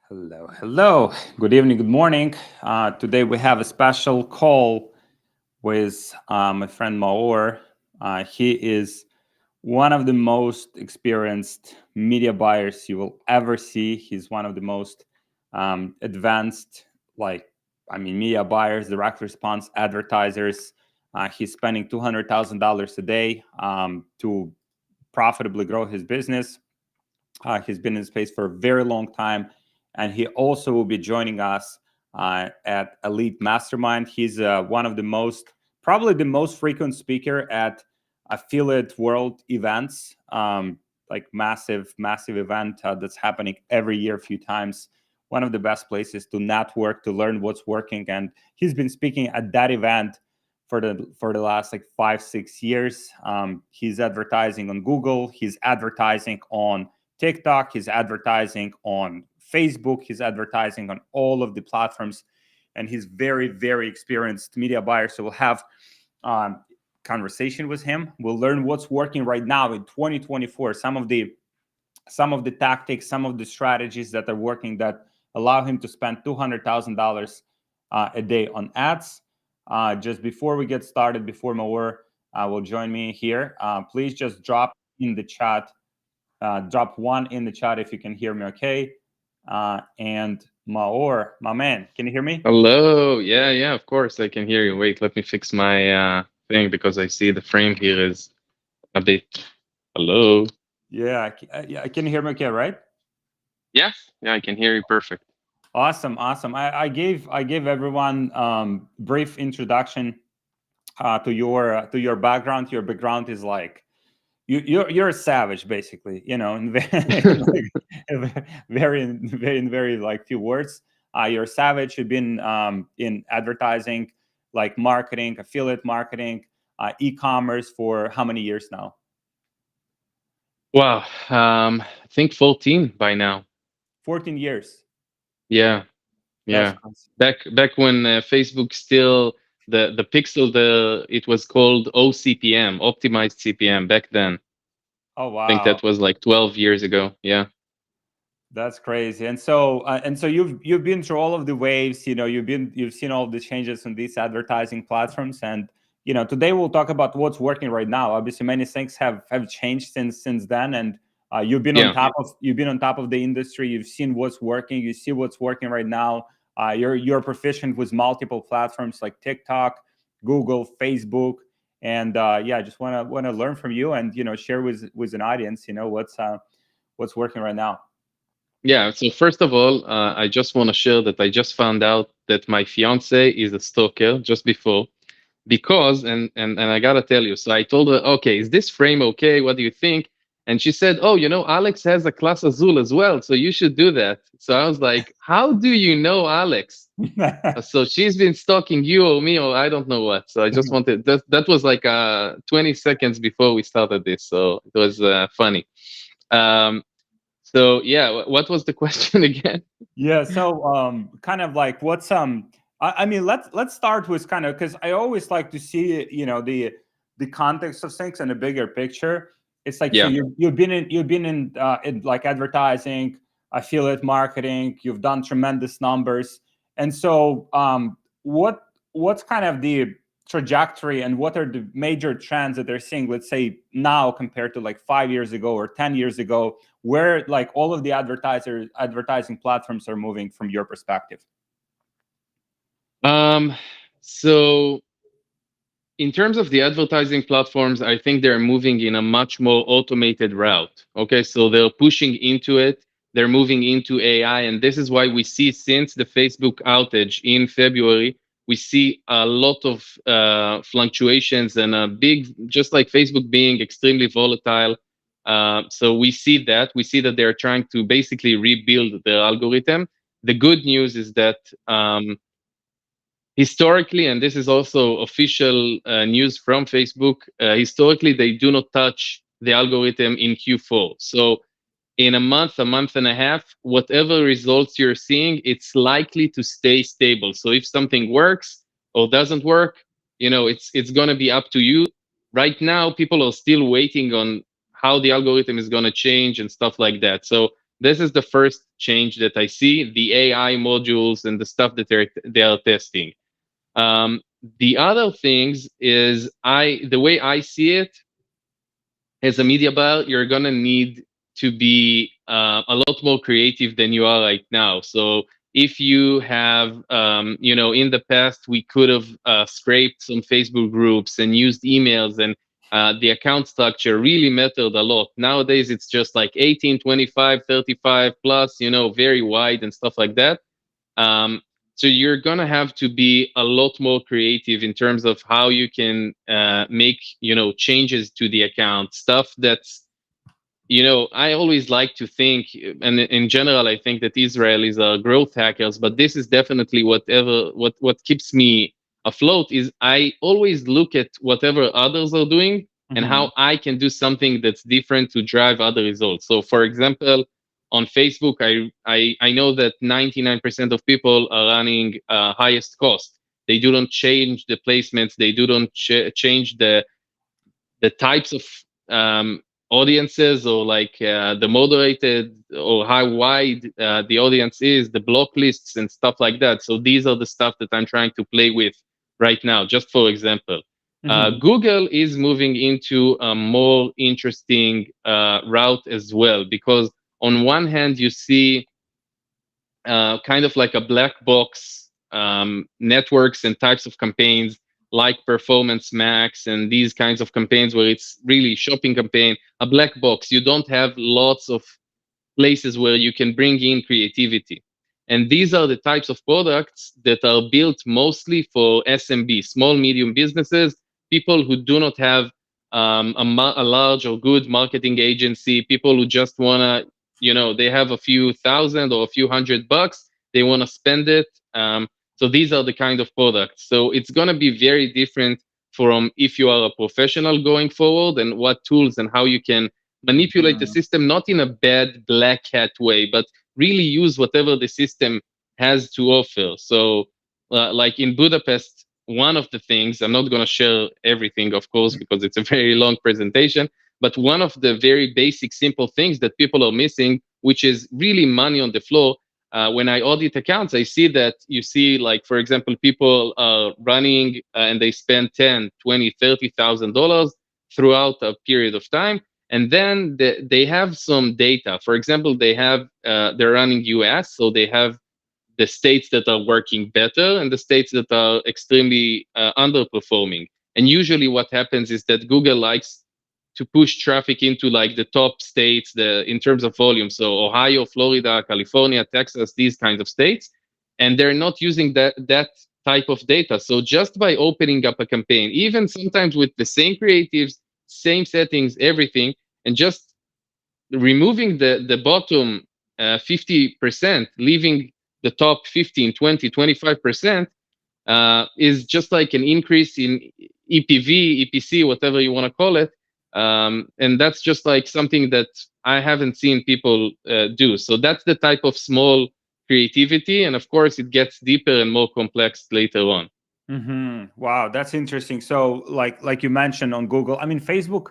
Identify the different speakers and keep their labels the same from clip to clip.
Speaker 1: Hello, hello. Good evening, good morning. Today we have a special call with my friend Maor. He is one of the most experienced media buyers you will ever see. He's one of the most advanced, media buyers, direct response advertisers. He's spending $200,000 a day to profitably grow his business. He's been in space for a very long time, and he also will be joining us at Elite Mastermind. He's one of the most, probably the most frequent speaker at affiliate world events, like massive event that's happening every year, a few times. One of the best places to network, to learn what's working, and he's been speaking at that event for the last like 5-6 years. He's advertising on Google. He's advertising on TikTok, he's advertising on Facebook, he's advertising on all of the platforms, and he's very experienced media buyer. So we'll have conversation with him. We'll learn what's working right now in 2024. Some of the tactics, some of the strategies that are working that allow him to spend $200,000 a day on ads. Just before we get started, before Maor will join me here, please just drop in the chat. Drop one in the chat if you can hear me okay. And Maor, my man, can you hear me?
Speaker 2: Hello. Yeah, of course I can hear you. Wait, let me fix my thing because I see the frame here is a bit. Hello.
Speaker 1: Yeah, can you hear me okay, right?
Speaker 2: Yeah, yeah, I can hear you perfect.
Speaker 1: Awesome. I gave everyone brief introduction to your background. Your background is like you're a savage, basically. In very like few words. You're a savage. You've been in advertising, like marketing, affiliate marketing, e-commerce for how many years now?
Speaker 2: Wow. I think 14 by now.
Speaker 1: 14 years.
Speaker 2: Yeah,
Speaker 1: That's
Speaker 2: yeah.
Speaker 1: crazy.
Speaker 2: Back when Facebook still the pixel it was called OCPM, optimized CPM back then.
Speaker 1: Oh
Speaker 2: I think
Speaker 1: wow.
Speaker 2: that was like 12 years ago. Yeah.
Speaker 1: That's crazy. And so you've been through all of the waves. You've seen all the changes on these advertising platforms, and today we'll talk about what's working right now. Obviously, many things have changed since then, and you've been on
Speaker 2: Yeah.
Speaker 1: top of the industry. You've seen what's working. You see what's working right now. You're proficient with multiple platforms like TikTok, Google, Facebook, and yeah, I just wanna learn from you and share with an audience. What's working right now.
Speaker 2: Yeah, so first of all, I just want to share that I just found out that my fiance is a stalker just before because and I gotta tell you, so I told her, okay, is this frame okay? What do you think? And she said, oh, Alex has a class Azul as well, so you should do that. So I was like, how do you know Alex? So she's been stalking you or me or I don't know what. So I just wanted that was like 20 seconds before we started this, so it was funny. Um, so yeah, what was the question again?
Speaker 1: Yeah, so kind of like what's I mean let's start with kind of, because I always like to see the context of things and the bigger picture. It's like, so
Speaker 2: Yeah.
Speaker 1: you've been in like advertising, affiliate marketing, you've done tremendous numbers. And so what's kind of the trajectory, and what are the major trends that they're seeing, let's say now compared to like 5 years ago or 10 years ago, where like all of the advertising platforms are moving from your perspective?
Speaker 2: Um, so in terms of the advertising platforms, I think they're moving in a much more automated route. Okay, so they're pushing into it. They're moving into AI, and this is why we see since the Facebook outage in February, we see a lot of fluctuations and a big, just like Facebook being extremely volatile. So we see that they're trying to basically rebuild their algorithm. The good news is that historically, and this is also official news from Facebook, historically, they do not touch the algorithm in Q4. So in a month and a half, whatever results you're seeing, it's likely to stay stable. So if something works or doesn't work, it's going to be up to you. Right now, people are still waiting on how the algorithm is going to change and stuff like that. So This is the first change that I see, the AI modules and the stuff that they are testing. Um, the other things is the way I see it, as a media buyer, you're gonna need to be a lot more creative than you are right now. So if you have, in the past, we could have scraped some Facebook groups and used emails, and the account structure really mattered a lot. Nowadays, it's just like 18, 25, 35 plus, very wide and stuff like that. Um, so you're gonna have to be a lot more creative in terms of how you can make changes to the account, stuff that's I always like to think, and in general, I think that Israelis are growth hackers, but this is definitely what keeps me afloat is I always look at whatever others are doing and
Speaker 1: Mm-hmm.
Speaker 2: how I can do something that's different to drive other results. So, for example, on Facebook, I know that 99% of people are running highest cost. They do not change the placements. They do not change the types of audiences, or like the moderated or how wide the audience is, the block lists and stuff like that. So these are the stuff that I'm trying to play with right now. Just for example,
Speaker 1: Mm-hmm.
Speaker 2: Google is moving into a more interesting route as well, because on one hand you see kind of like a black box networks and types of campaigns like Performance Max and these kinds of campaigns where it's really shopping campaign, a black box. You don't have lots of places where you can bring in creativity. And these are the types of products that are built mostly for SMB, small, medium businesses, people who do not have a large or good marketing agency, people who just want to, they have a few thousand or a few $100, they want to spend it. So these are the kind of products. So it's going to be very different from if you are a professional going forward, and what tools and how you can manipulate the
Speaker 1: Mm-hmm.
Speaker 2: system, not in a bad black hat way, but really use whatever the system has to offer. So, like in Budapest, one of the things, I'm not going to share everything, of course, because it's a very long presentation, but one of the very basic, simple things that people are missing, which is really money on the floor. When I audit accounts, I see that you see, like, for example, people are running and they spend 10, 20, $30,000 throughout a period of time, and then they have some data. For example, they're running US, so they have the states that are working better and the states that are extremely underperforming. And usually what happens is that Google likes to push traffic into like the top states, in terms of volume, so Ohio, Florida, California, Texas, these kinds of states, and they're not using that type of data. So just by opening up a campaign, even sometimes with the same creatives, same settings, everything, and just removing the bottom 50%, leaving the top 15, 20, 25%, is just like an increase in EPV, EPC, whatever you want to call it. And that's just like something that I haven't seen people do. So that's the type of small creativity. And of course, it gets deeper and more complex later on.
Speaker 1: Mm-hmm. Wow, that's interesting. So, like you mentioned on Google, I mean, Facebook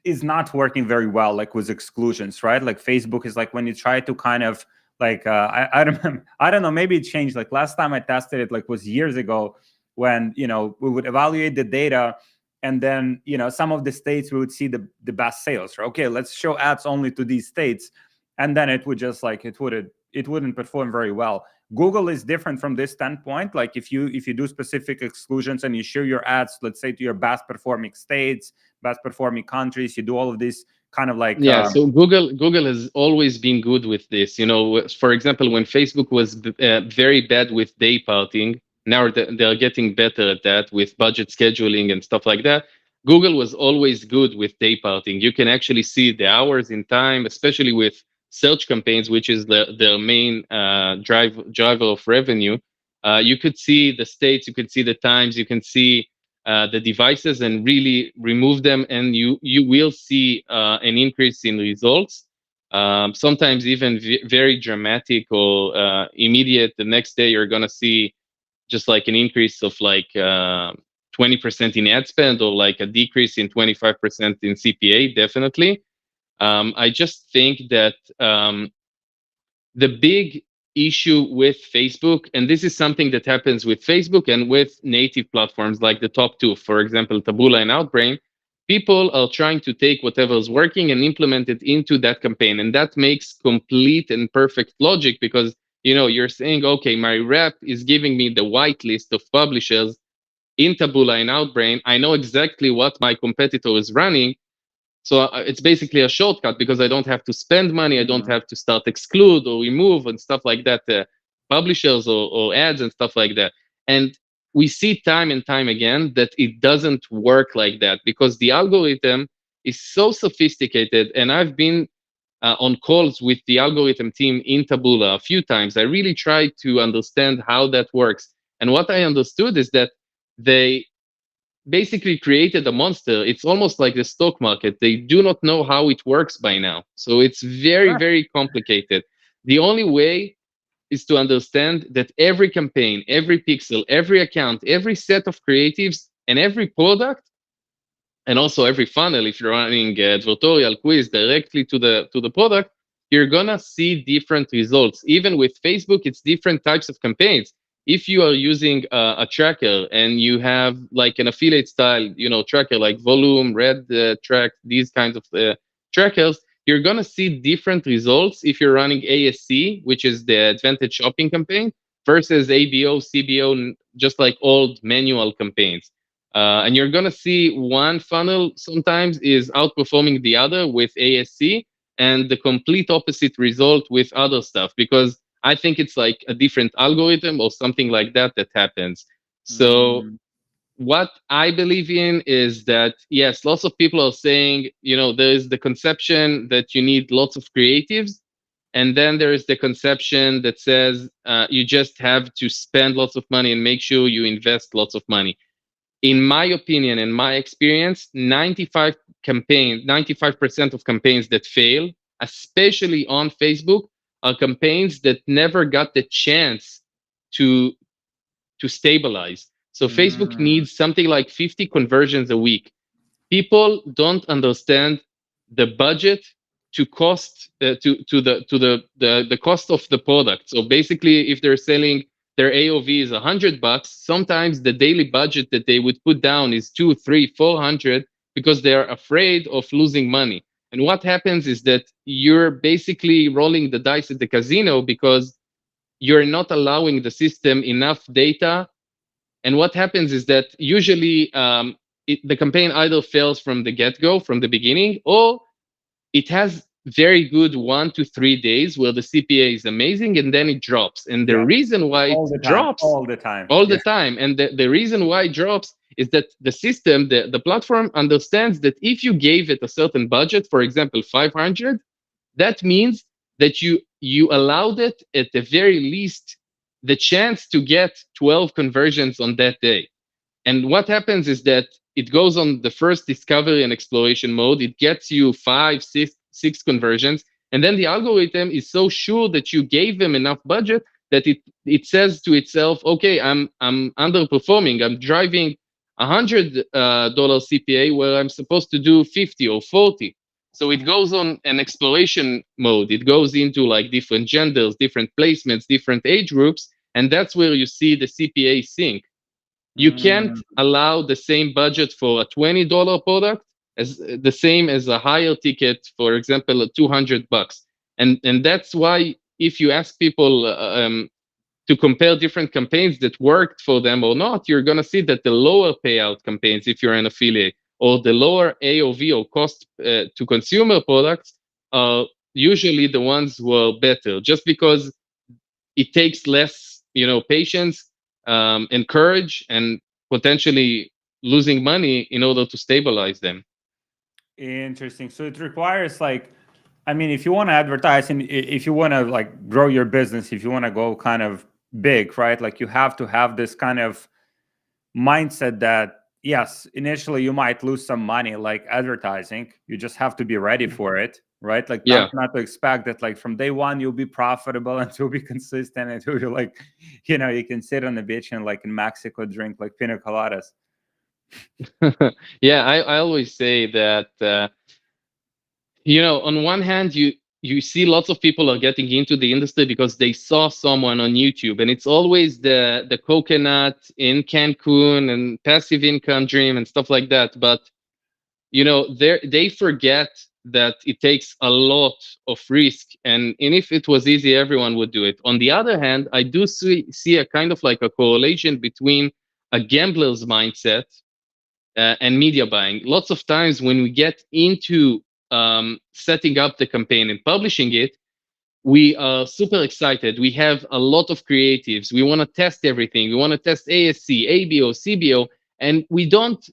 Speaker 1: is not working very well, like with exclusions, right? Like Facebook is like when you try to kind of like I don't I don't know, maybe it changed. Like last time I tested it, like was years ago, when we would evaluate the data, and then some of the states we would see the best sales. Right? Okay, let's show ads only to these states, and then it would just like it wouldn't perform very well. Google is different from this standpoint. Like if you do specific exclusions and you show your ads, let's say to your best performing states, best performing countries, you do all of this kind of like
Speaker 2: Yeah, so Google has always been good with this. For example, when Facebook was very bad with day parting, now they're getting better at that with budget scheduling and stuff like that. Google was always good with day parting. You can actually see the hours in time, especially with search campaigns, which is their main driver of revenue. You could see the states, you could see the times, you can see the devices and really remove them, and you will see an increase in results. Sometimes even very dramatic or immediate. The next day you're gonna see just like an increase of like 20% in ad spend, or like a decrease in 25% in CPA, definitely. I just think that the big issue with Facebook, and this is something that happens with Facebook and with native platforms like the top two, for example, Taboola and Outbrain, people are trying to take whatever is working and implement it into that campaign. And that makes complete and perfect logic because you're saying, okay, my rep is giving me the whitelist of publishers in Taboola and Outbrain. I know exactly what my competitor is running, so it's basically a shortcut because I don't have to spend money. I don't
Speaker 1: Mhm.
Speaker 2: have to start exclude or remove and stuff like that, publishers or ads and stuff like that. And we see time and time again that it doesn't work like that because the algorithm is so sophisticated. And I've been on calls with the algorithm team in Taboola a few times. I really tried to understand how that works. And what I understood is that they basically created a monster. It's almost like the stock market. They do not know how it works by now. So it's very,
Speaker 1: Sure.
Speaker 2: very complicated. The only way is to understand that every campaign, every pixel, every account, every set of creatives, and every product, and also every funnel, if you're running advertorial quiz directly to the product, you're gonna see different results. Even with Facebook, it's different types of campaigns. If you are using a tracker and you have like an affiliate style tracker like volume, red track, these kinds of trackers, you're gonna see different results if you're running ASC, which is the advantage shopping campaign, versus ABO, CBO, just like old manual campaigns. And you're gonna see one funnel sometimes is outperforming the other with ASC, and the complete opposite result with other stuff because I think it's like a different algorithm or something like that that happens. So
Speaker 1: Mm,
Speaker 2: what I believe in is that yes, lots of people are saying, there is the conception that you need lots of creatives, and then there is the conception that says you just have to spend lots of money and make sure you invest lots of money. In my opinion and my experience, 95% of campaigns that fail, especially on Facebook, are campaigns that never got the chance to to stabilize. So Facebook
Speaker 1: mm,
Speaker 2: needs something like 50 conversions a week. People don't understand the budget to cost the cost of the product. So basically, if they're selling their AOV is $100, sometimes the daily budget that they would put down is two, three, 400 because they're afraid of losing money. And what happens is that you're basically rolling the dice at the casino because you're not allowing the system enough data. And what happens is that usually the campaign either fails from the get-go, from the beginning, or it has very good 1 to 3 days where the CPA is amazing and then it drops. And the
Speaker 1: yeah,
Speaker 2: reason why it
Speaker 1: all the time,
Speaker 2: drops
Speaker 1: all the time.
Speaker 2: all the
Speaker 1: Yeah.
Speaker 2: time, and the reason why it drops is that the system, the platform understands that if you gave it a certain budget, for example, 500, that means that you allowed it at the very least the chance to get 12 conversions on that day. And what happens is that it goes on the first discovery and exploration mode. It gets you five, six conversions. And then the algorithm is so sure that you gave them enough budget that it says to itself, okay, I'm underperforming. I'm driving $100 CPA where I'm supposed to do 50 or 40. So it goes on an exploration mode. It goes into like different genders, different placements, different age groups. And that's where you see the CPA sink. You can't
Speaker 1: Mm,
Speaker 2: allow the same budget for a $20 product as the same as a higher ticket, for example, $200. And that's why if you ask people to compare different campaigns that worked for them or not, you're going to see that the lower payout campaigns, if you're an affiliate, or the lower AOV or cost to consumer products are usually the ones who are better, just because it takes less, patience and courage and potentially losing money in order to stabilize them.
Speaker 1: interesting. So it requires like, I mean, if you want to advertise and if you want to like grow your business, if you want to go kind of big, right? Like you have to have this kind of mindset that yes, initially you might lose some money like advertising. You just have to be ready for it, right? Like
Speaker 2: Yeah.
Speaker 1: not to expect that like from day one you'll be profitable and you'll be consistent and you'll like, you can sit on the beach and like in Mexico drink like pina coladas.
Speaker 2: Yeah, I always say that On one hand, you see lots of people are getting into the industry because they saw someone on YouTube, and it's always the coconut in Cancun and passive income dream and stuff like that. But they forget that it takes a lot of risk, and if it was easy, everyone would do it. On the other hand, I do see a kind of like a correlation between a gambler's mindset and media buying. Lots of times when we get into setting up the campaign and publishing it, we are super excited. We have a lot of creatives. We want to test everything. We want to test ASC, ABO, CBO, and we don't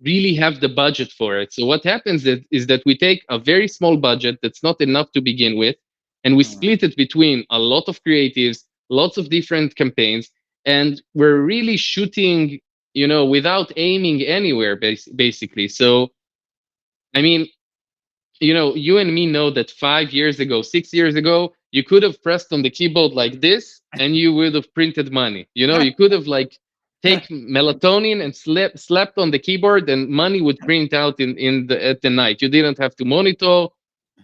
Speaker 2: really have the budget for it. So what happens is that we take a very small budget that's not enough to begin with, and we split it between a lot of creatives, lots of different campaigns, and we're really shooting, without aiming anywhere, basically. So, I mean, you and me know that 5 years ago, 6 years ago, you could have pressed on the keyboard like this and you would have printed money. You could have like take melatonin and slept on the keyboard and money would print out at the night. You didn't have to monitor.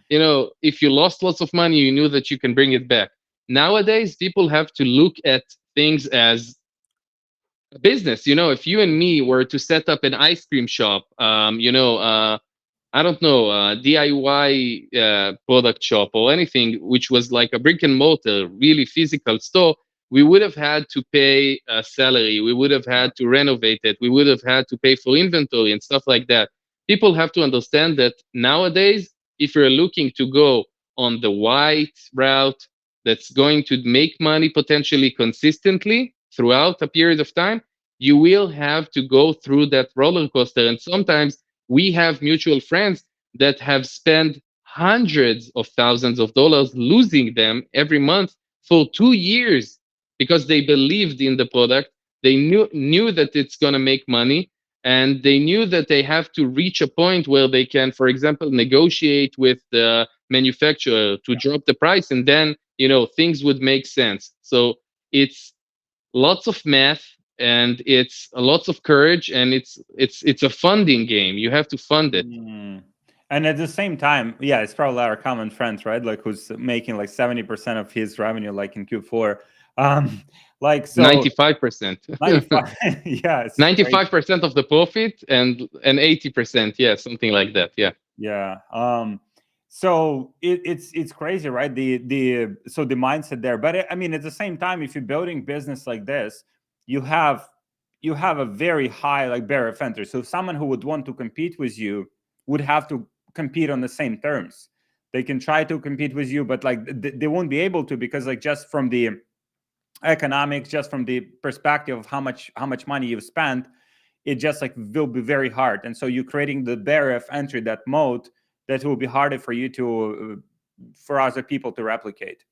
Speaker 2: If you lost lots of money, you knew that you can bring it back. Nowadays, people have to look at things as a business. If you and me were to set up an ice cream shop, I don't know, DIY product shop or anything, which was like a brick and mortar, really physical store, we would have had to pay a salary. We would have had to renovate it. We would have had to pay for inventory and stuff like that. People have to understand that nowadays, if you're looking to go on the white route that's going to make money potentially consistently throughout a period of time, you will have to go through that roller coaster. And sometimes we have mutual friends that have spent hundreds of thousands of dollars losing them every month for 2 years because they believed in the product. They knew that it's going to make money, and they knew that they have to reach a point where they can, for example, negotiate with the manufacturer to drop the price, and then things would make sense. So it's lots of math, and it's lots of courage, and it's a funding game. You have to fund it.
Speaker 1: And at the same time, yeah, it's probably our common friends, right? Like who's making like 70% of his revenue, like in Q4. Like so
Speaker 2: 95%.
Speaker 1: 95. Yeah, it's crazy.
Speaker 2: 95% of the profit and 80%, yeah, something like that. Yeah.
Speaker 1: Yeah. So it's crazy, right? So the mindset there. But I mean, at the same time, if you're building business like this, you have a very high like barrier of entry. So someone who would want to compete with you would have to compete on the same terms. They can try to compete with you, but like they won't be able to, because like just from the economics, just from the perspective of how much money you've spent, it just like will be very hard. And so you're creating the barrier of entry, that moat, that will be harder for you to for other people to replicate.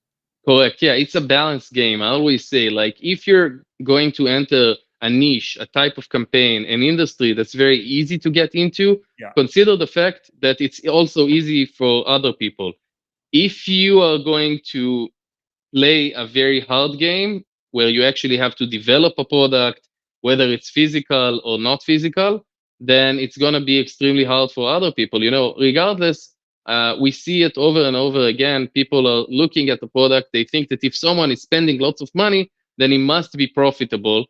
Speaker 2: Correct. Yeah, it's a balanced game. I always say, like, if you're going to enter a niche, a type of campaign, an industry that's very easy to get into,
Speaker 1: Yeah.
Speaker 2: consider the fact that it's also easy for other people. If you are going to play a very hard game where you actually have to develop a product, whether it's physical or not physical, then it's going to be extremely hard for other people. Regardless, we see it over and over again. People are looking at the product. They think that if someone is spending lots of money, then it must be profitable.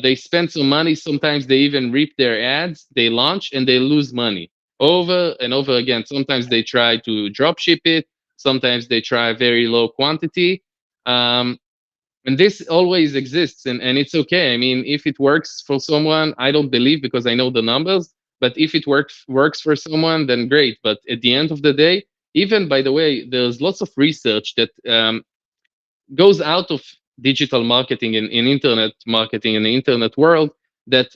Speaker 2: They spend some money. Sometimes they even reap their ads. They launch and they lose money over and over again. Sometimes they try to drop ship it. Sometimes they try very low quantity. Um, and this always exists, and it's okay. I mean, if it works for someone, I don't believe because I know the numbers, but if it works for someone, then great. But at the end of the day, even by the way, there's lots of research that goes out of digital marketing and internet marketing in the internet world that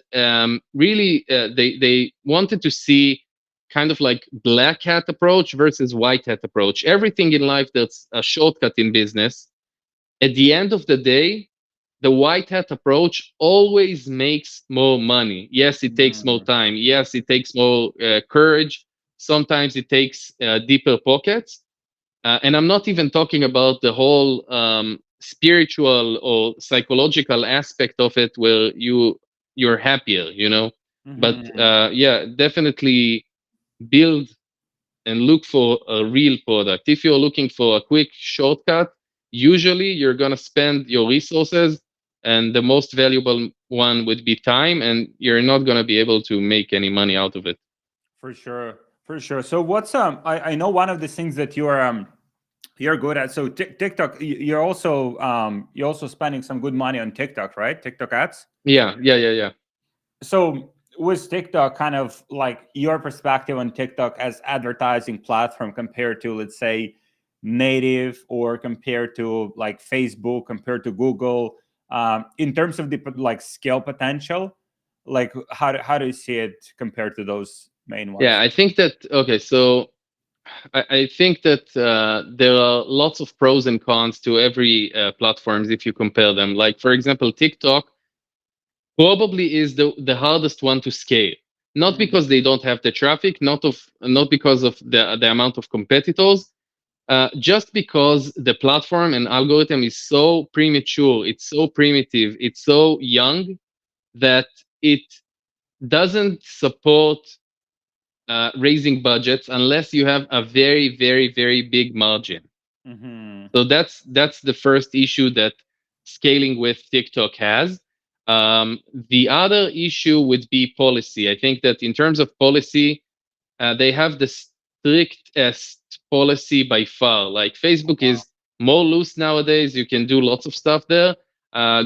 Speaker 2: really they wanted to see kind of like black hat approach versus white hat approach. Everything in life that's a shortcut in business, at the end of the day, the white hat approach always makes more money. Yes, it takes more time. Yes, it takes more courage. Sometimes it takes deeper pockets. And I'm not even talking about the whole spiritual or psychological aspect of it, where you're happier. But yeah, definitely build and look for a real product. If you're looking for a quick shortcut, usually you're going to spend your resources, and the most valuable one would be time, and you're not going to be able to make any money out of it.
Speaker 1: For sure, for sure. So what's I know one of the things that you're good at. So TikTok, you're also spending some good money on TikTok, right? TikTok ads.
Speaker 2: Yeah, yeah, yeah, yeah.
Speaker 1: So was TikTok kind of like your perspective on TikTok as advertising platform compared to, let's say, native, or compared to like Facebook, compared to Google, in terms of the like scale potential? Like how do you see it compared to those main
Speaker 2: Yeah,
Speaker 1: ones?
Speaker 2: I think that, okay, so I think that there are lots of pros and cons to every platforms if you compare them. Like, for example, TikTok probably is the hardest one to scale. Not
Speaker 1: Mhm.
Speaker 2: because they don't have the traffic, not because of the amount of competitors, just because the platform and algorithm is so premature, it's so primitive, it's so young that it doesn't support raising budgets unless you have a very, very, very big margin.
Speaker 1: Mhm.
Speaker 2: So that's the first issue that scaling with TikTok has. The other issue would be policy. I think that in terms of policy, they have the strictest policy by far. Like, Facebook
Speaker 1: Wow.
Speaker 2: is more loose nowadays. You can do lots of stuff there.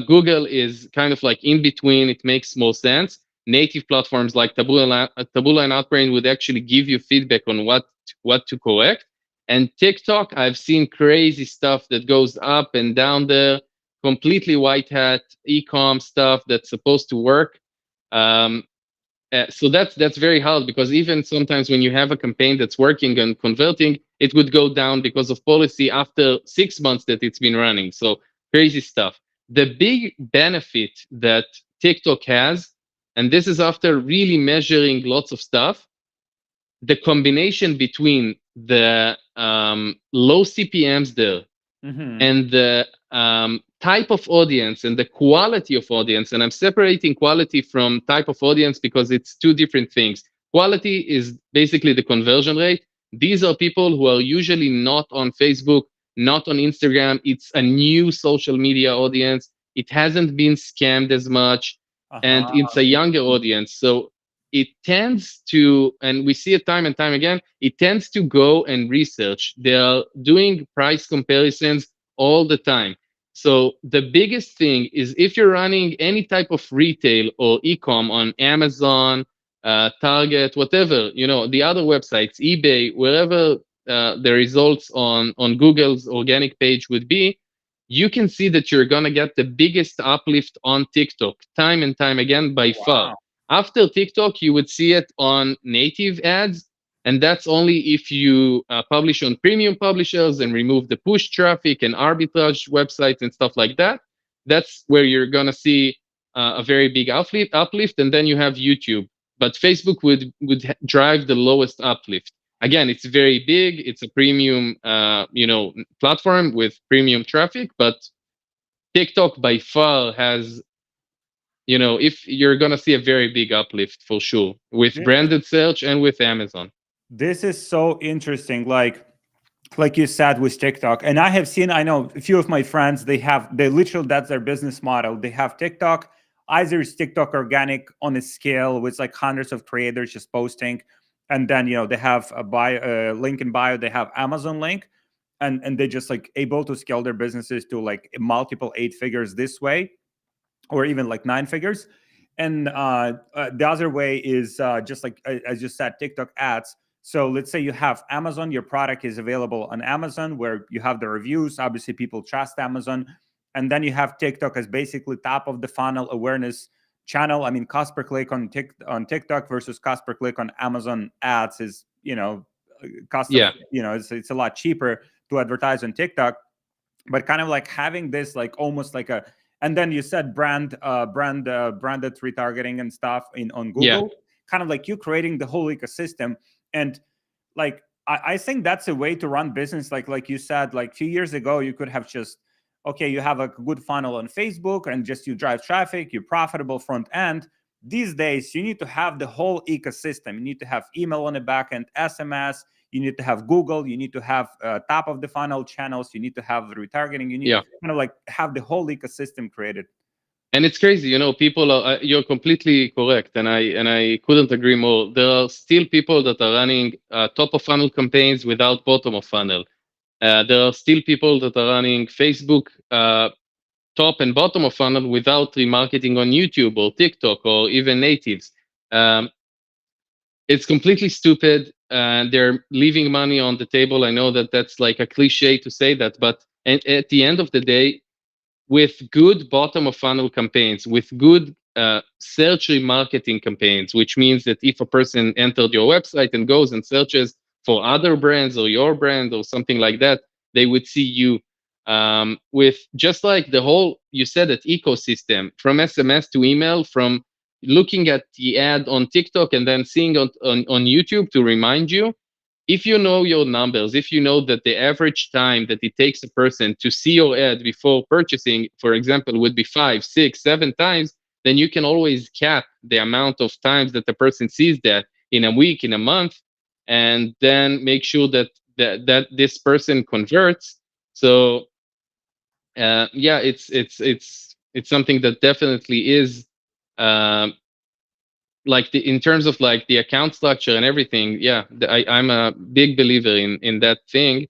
Speaker 2: Google is kind of like in between. It makes more sense. Native platforms like Taboola and Outbrain would actually give you feedback on what to correct. And TikTok, I've seen crazy stuff that goes up and down there, completely white hat e-com stuff that's supposed to work. Um, so that's very hard, because even sometimes when you have a campaign that's working and converting, it would go down because of policy after 6 months that it's been running. So crazy stuff. The big benefit that TikTok has, and this is after really measuring lots of stuff, the combination between the low CPMs there
Speaker 1: Mhm.
Speaker 2: and the type of audience and the quality of audience. And I'm separating quality from type of audience because it's two different things. Quality is basically the conversion rate. These are people who are usually not on Facebook, not on Instagram. It's a new social media audience. It hasn't been scammed as much, and
Speaker 1: Uh-huh.
Speaker 2: it's a younger audience. So it tends to, and we see it time and time again, it tends to go and research. They are doing price comparisons all the time. So the biggest thing is, if you're running any type of retail or e-com on Amazon, Target, whatever, the other websites, eBay, wherever the results on Google's organic page would be, you can see that you're gonna get the biggest uplift on TikTok time and time again by far.
Speaker 1: Wow.
Speaker 2: After TikTok, you would see it on native ads, and that's only if you publish on premium publishers and remove the push traffic and arbitrage websites and stuff like that. That's where you're going to see a very big uplift. And then you have YouTube. But Facebook would drive the lowest uplift. Again, it's very big. It's a premium platform with premium traffic. But TikTok by far has, if you're going to see a very big uplift for sure with
Speaker 1: This,
Speaker 2: branded search and with Amazon.
Speaker 1: this is so interesting. Like you said with TikTok, and I know a few of my friends, they literally, that's their business model. They have TikTok, either it's TikTok organic on a scale with like hundreds of creators just posting, and then they have a bio, link in bio, they have Amazon link, and they just like able to scale their businesses to like multiple eight figures this way, or even like nine figures. And the other way is just like as you said, TikTok ads. So let's say you have Amazon, your product is available on Amazon where you have the reviews. Obviously, people trust Amazon. And then you have TikTok as basically top of the funnel awareness channel. I mean, cost per click on TikTok versus cost per click on Amazon ads is, cost of,
Speaker 2: Yeah.
Speaker 1: it's a lot cheaper to advertise on TikTok. But kind of like having this like almost like a, and then you said branded retargeting and stuff in on
Speaker 2: Yeah.
Speaker 1: Google, kind of like you creating the whole ecosystem. And like I think that's a way to run business. Like you said, like 2 years ago you could have just, okay, you have a good funnel on Facebook and just you drive traffic, you're profitable front end. These days you need to have the whole ecosystem. You need to have email on the back end, SMS, you need to have Google, you need to have top of the funnel channels, you need to have retargeting, you need
Speaker 2: Yeah.
Speaker 1: kind of like have the whole ecosystem created.
Speaker 2: And it's crazy, people are. You're completely correct, and I couldn't agree more. There are still people that are running top of funnel campaigns without bottom of funnel. There are still people that are running Facebook top and bottom of funnel without remarketing on YouTube or TikTok or even natives. Um, it's completely stupid. They're leaving money on the table. I know that that's like a cliche to say that, but at the end of the day, with good bottom of funnel campaigns, with good search remarketing campaigns, which means that if a person entered your website and goes and searches for other brands or your brand or something like that, they would see you. With just like the whole, you said it, ecosystem, from SMS to email, from looking at the ad on TikTok and then seeing on YouTube to remind you, if you know your numbers, if you know that the average time that it takes a person to see your ad before purchasing, for example, would be 5, 6, 7 times, then you can always cap the amount of times that the person sees that in a week, in a month, and then make sure that this person converts. So yeah, it's something that definitely is um, like in terms of like the account structure and everything. Yeah, I'm a big believer in that thing.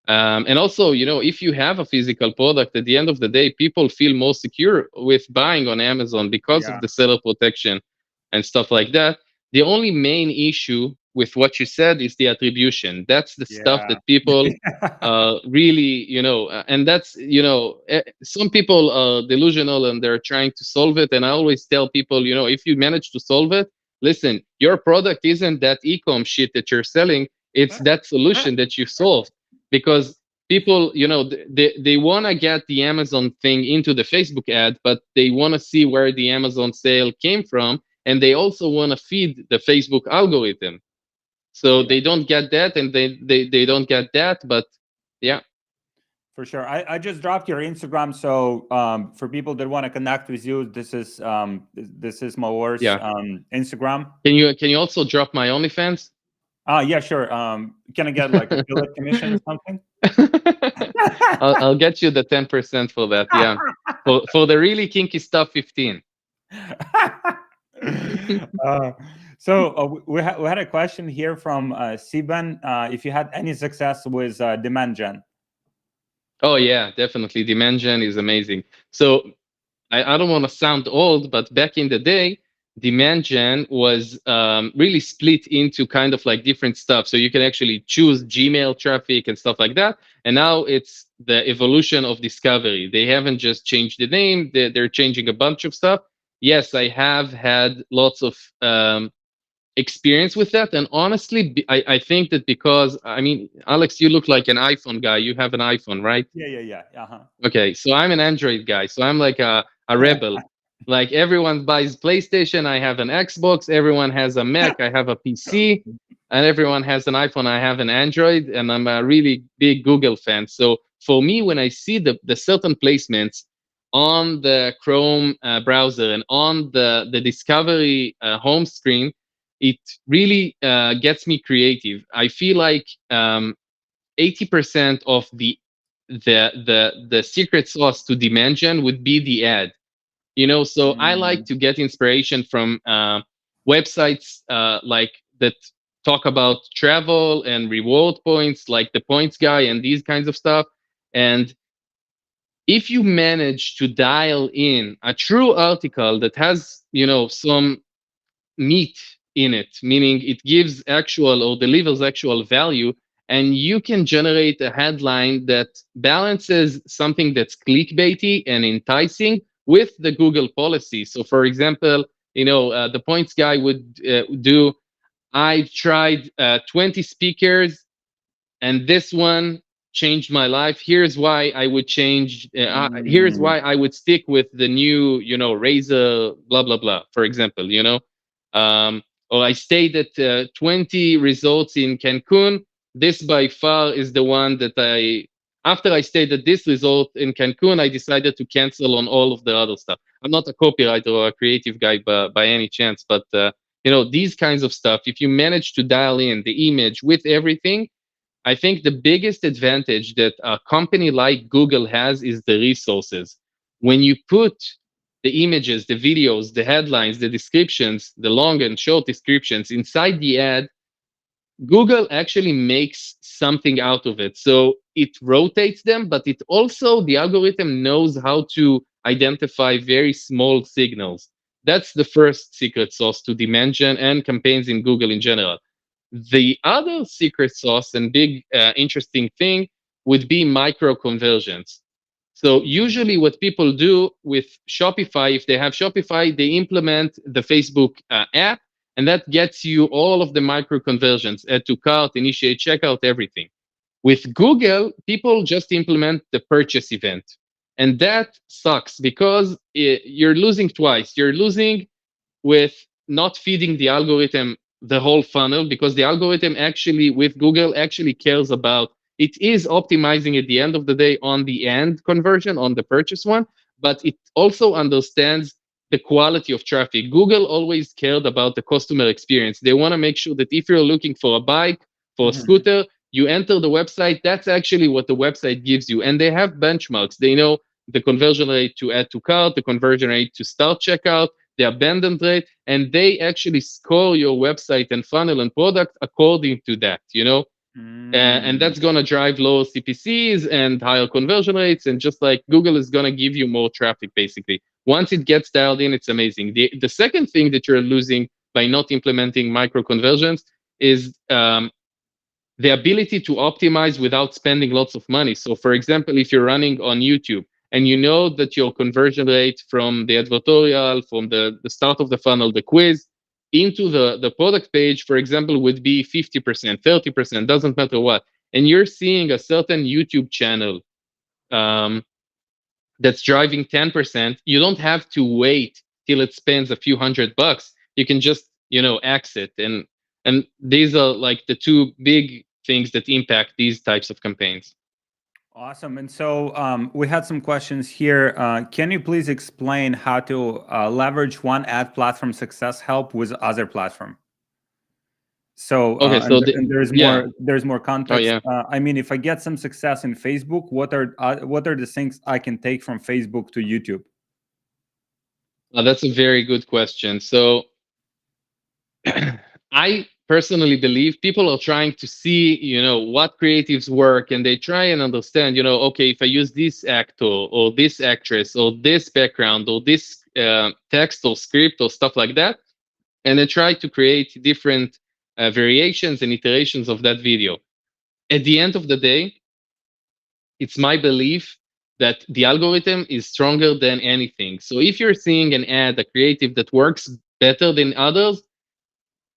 Speaker 2: And also, if you have a physical product, at the end of the day, people feel more secure with buying on Amazon because of
Speaker 1: Yeah,
Speaker 2: the seller protection and stuff like that. The only main issue with what you said is the attribution. That's the stuff
Speaker 1: yeah.
Speaker 2: that people really, and that's, some people are delusional and they're trying to solve it. And I always tell people, if you manage to solve it, listen, your product isn't that e-com shit that you're selling. It's that solution that you solved, because people, they want to get the Amazon thing into the Facebook ad, but they want to see where the Amazon sale came from, and they also want to feed the Facebook algorithm. So
Speaker 1: Yeah,
Speaker 2: they don't get that, and they don't get that. But yeah,
Speaker 1: for sure. I just dropped your Instagram, so for people that want to connect with you, this is Maor's
Speaker 2: yeah.
Speaker 1: Instagram.
Speaker 2: Can you also drop my OnlyFans?
Speaker 1: Yeah, sure. Can I get like a affiliate commission or something?
Speaker 2: I'll get you the 10% for that. Yeah, for the really kinky stuff, 15.
Speaker 1: uh, we had a question here from Siban. If you had any success with demand gen?
Speaker 2: Oh yeah, definitely. Dimension is amazing. So I don't want to sound old, but back in the day, demand gen was really split into kind of like different stuff. So you can actually choose Gmail traffic and stuff like that. And now it's the evolution of discovery. They haven't just changed the name, they're changing a bunch of stuff. Yes, I have had lots of experience with that. And honestly, I think that because, I mean, Alex, you look like an iPhone guy. You have an iPhone, right?
Speaker 1: Yeah, yeah, yeah. Uh-huh.
Speaker 2: Okay, so I'm an Android guy, so I'm like a rebel. Like everyone buys PlayStation, I have an Xbox. Everyone has a Mac, I have a PC, and everyone has an iPhone, I have an Android, and I'm a really big Google fan. So for me, when I see the certain placements on the Chrome browser and on the Discovery home screen, it really gets me creative. I feel like 80% of the secret sauce to Dimension would be the ad. So I like
Speaker 1: Mm,
Speaker 2: to get inspiration from websites like that talk about travel and reward points, like the Points Guy and these kinds of stuff. And if you manage to dial in a true article that has some meat in it, meaning it gives actual or delivers actual value, and you can generate a headline that balances something that's clickbaity and enticing with the Google policy. So, for example, the Points Guy would do, I tried 20 speakers and this one changed my life. Here's why I would change. Here's
Speaker 1: mm,
Speaker 2: why I would stick with the new, Razer, blah blah blah. For example, or I stayed at 20 resorts in Cancun. This by far is the one that after I stayed at this resort in Cancun, I decided to cancel on all of the other stuff. I'm not a copywriter or a creative guy by any chance, but these kinds of stuff. If you manage to dial in the image with everything, I think the biggest advantage that a company like Google has is the resources. When you put the images, the videos, the headlines, the descriptions, the long and short descriptions inside the ad, Google actually makes something out of it. So it rotates them, but it also, the algorithm knows how to identify very small signals. That's the first secret sauce to dimension and campaigns in Google in general. The other secret sauce and big interesting thing would be micro conversions. So usually what people do with Shopify, if they have Shopify, they implement the Facebook app, and that gets you all of the micro conversions: add to cart, initiate checkout, everything. With Google, people just implement the purchase event. And that sucks because you're losing twice. You're losing with not feeding the algorithm the whole funnel, because the algorithm actually with Google actually cares about, it is optimizing at the end of the day on the end conversion on the purchase one, but it also understands the quality of traffic. Google always cared about the customer experience. They want to make sure that if you're looking for a bike, for a
Speaker 1: Mhm.
Speaker 2: scooter, you enter the website, that's actually what the website gives you. And they have benchmarks. They know the conversion rate to add to cart, the conversion rate to start checkout, the abandon rate, and they actually score your website and funnel and product according to that. And
Speaker 1: Mm.
Speaker 2: that's going to drive lower CPCs and higher conversion rates. And just like Google is going to give you more traffic, basically. Once it gets dialed in, it's amazing. The second thing that you're losing by not implementing micro conversions is the ability to optimize without spending lots of money. So, for example, if you're running on YouTube and you know that your conversion rate from the advertorial, from the start of the funnel, the quiz, into the product page, for example, would be 50%, 30%, doesn't matter what. And you're seeing a certain YouTube channel um, that's driving 10%, you don't have to wait till it spends a few $100. You can just, exit. And these are like the two big things that impact these types of campaigns.
Speaker 1: Awesome. And so we had some questions here. Can you please explain how to leverage one ad platform success help with other platform? So
Speaker 2: Okay, so
Speaker 1: and
Speaker 2: yeah.
Speaker 1: there's more
Speaker 2: Oh
Speaker 1: context.
Speaker 2: yeah.
Speaker 1: I mean, if I get some success in Facebook, what are the things I can take from Facebook to YouTube?
Speaker 2: That's a very good question. So I personally believe people are trying to see, what creatives work, and they try and understand, okay, if I use this actor or this actress or this background or this text or script or stuff like that, and then try to create different variations and iterations of that video. At the end of the day, it's my belief that the algorithm is stronger than anything. So if you're seeing an ad, a creative that works better than others,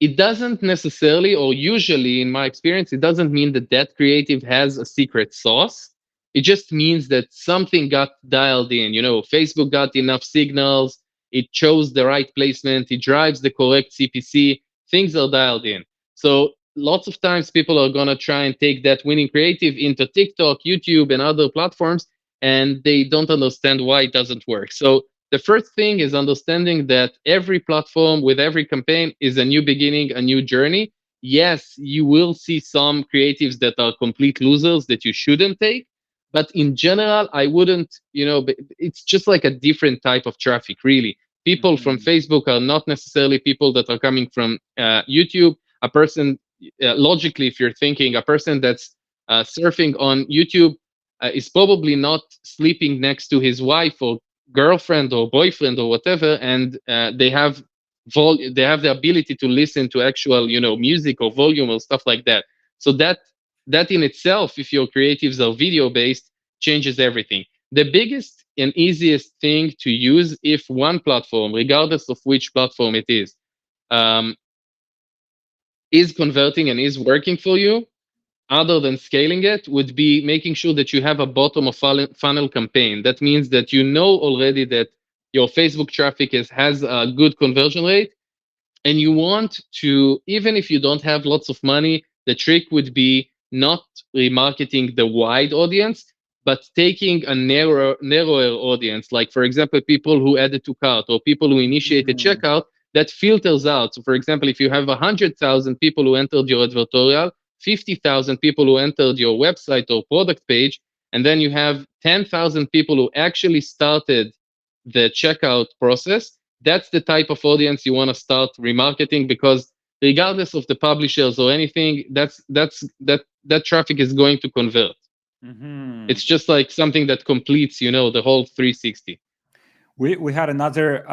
Speaker 2: it doesn't necessarily, or usually in my experience, it doesn't mean that that creative has a secret sauce. It just means that something got dialed in. Facebook got enough signals, it chose the right placement, it drives the correct CPC, things are dialed in. So lots of times people are going to try and take that winning creative into TikTok, YouTube, and other platforms, and they don't understand why it doesn't work. So the first thing is understanding that every platform with every campaign is a new beginning, a new journey. Yes, you will see some creatives that are complete losers that you shouldn't take. But in general, I wouldn't, it's just like a different type of traffic, really. People from
Speaker 1: Mhm.
Speaker 2: Facebook are not necessarily people that are coming from YouTube. A person, logically, if you're thinking, a person that's surfing on YouTube is probably not sleeping next to his wife or girlfriend or boyfriend or whatever, and they have the ability to listen to actual music or volume or stuff like that. So that in itself, if your creatives are video based, changes everything. The biggest and easiest thing to use, if one platform, regardless of which platform it um, is converting and is working for you, other than scaling it, would be making sure that you have a bottom of funnel campaign. That means that you know already that your Facebook traffic has a good conversion rate, and you want to, even if you don't have lots of money, the trick would be not remarketing the wide audience, but taking a narrower audience, like for example people who added to cart or people who initiated
Speaker 1: Mhm.
Speaker 2: checkout. that filters out. So, for example, if you have 100,000 people who entered your advertorial, 50,000 people who entered your website or product page, and then you have 10,000 people who actually started the checkout process, that's the type of audience you want to start remarketing, because regardless of the publishers or anything, that traffic is going to convert.
Speaker 1: Mm-hmm.
Speaker 2: It's just like something that completes, the whole 360.
Speaker 1: We had another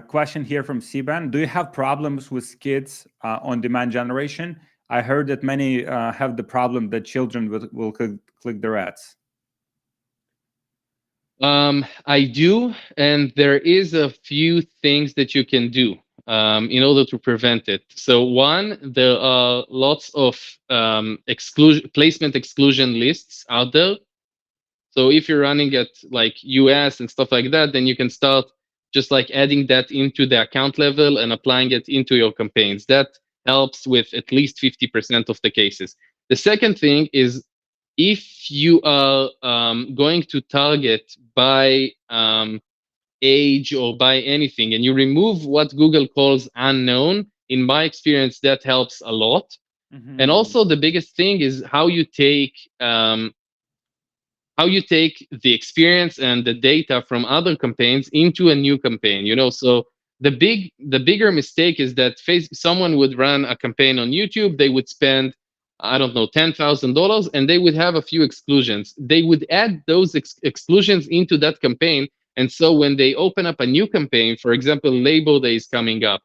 Speaker 1: question here from Siban. Do you have problems with kids on demand generation? I heard that many have the problem that children will click their ads.
Speaker 2: I do, and there is a few things that you can do in order to prevent it. So one, there are lots of placement exclusion lists out there. So if you're running at like US and stuff like that, then you can start just like adding that into the account level and applying it into your campaigns. That helps with at least 50% of the cases. The second thing is, if you are going to target by age or by anything, and you remove what Google calls unknown, in my experience, that helps a lot. And
Speaker 1: Mm-hmm.
Speaker 2: also, the biggest thing is how you take the experience and the data from other campaigns into a new campaign. So the bigger mistake is that someone would run a campaign on YouTube. They would spend, I don't know, $10,000, and they would have a few exclusions. They would add those exclusions into that campaign, and so when they open up a new campaign, for example, Labor Day is coming up,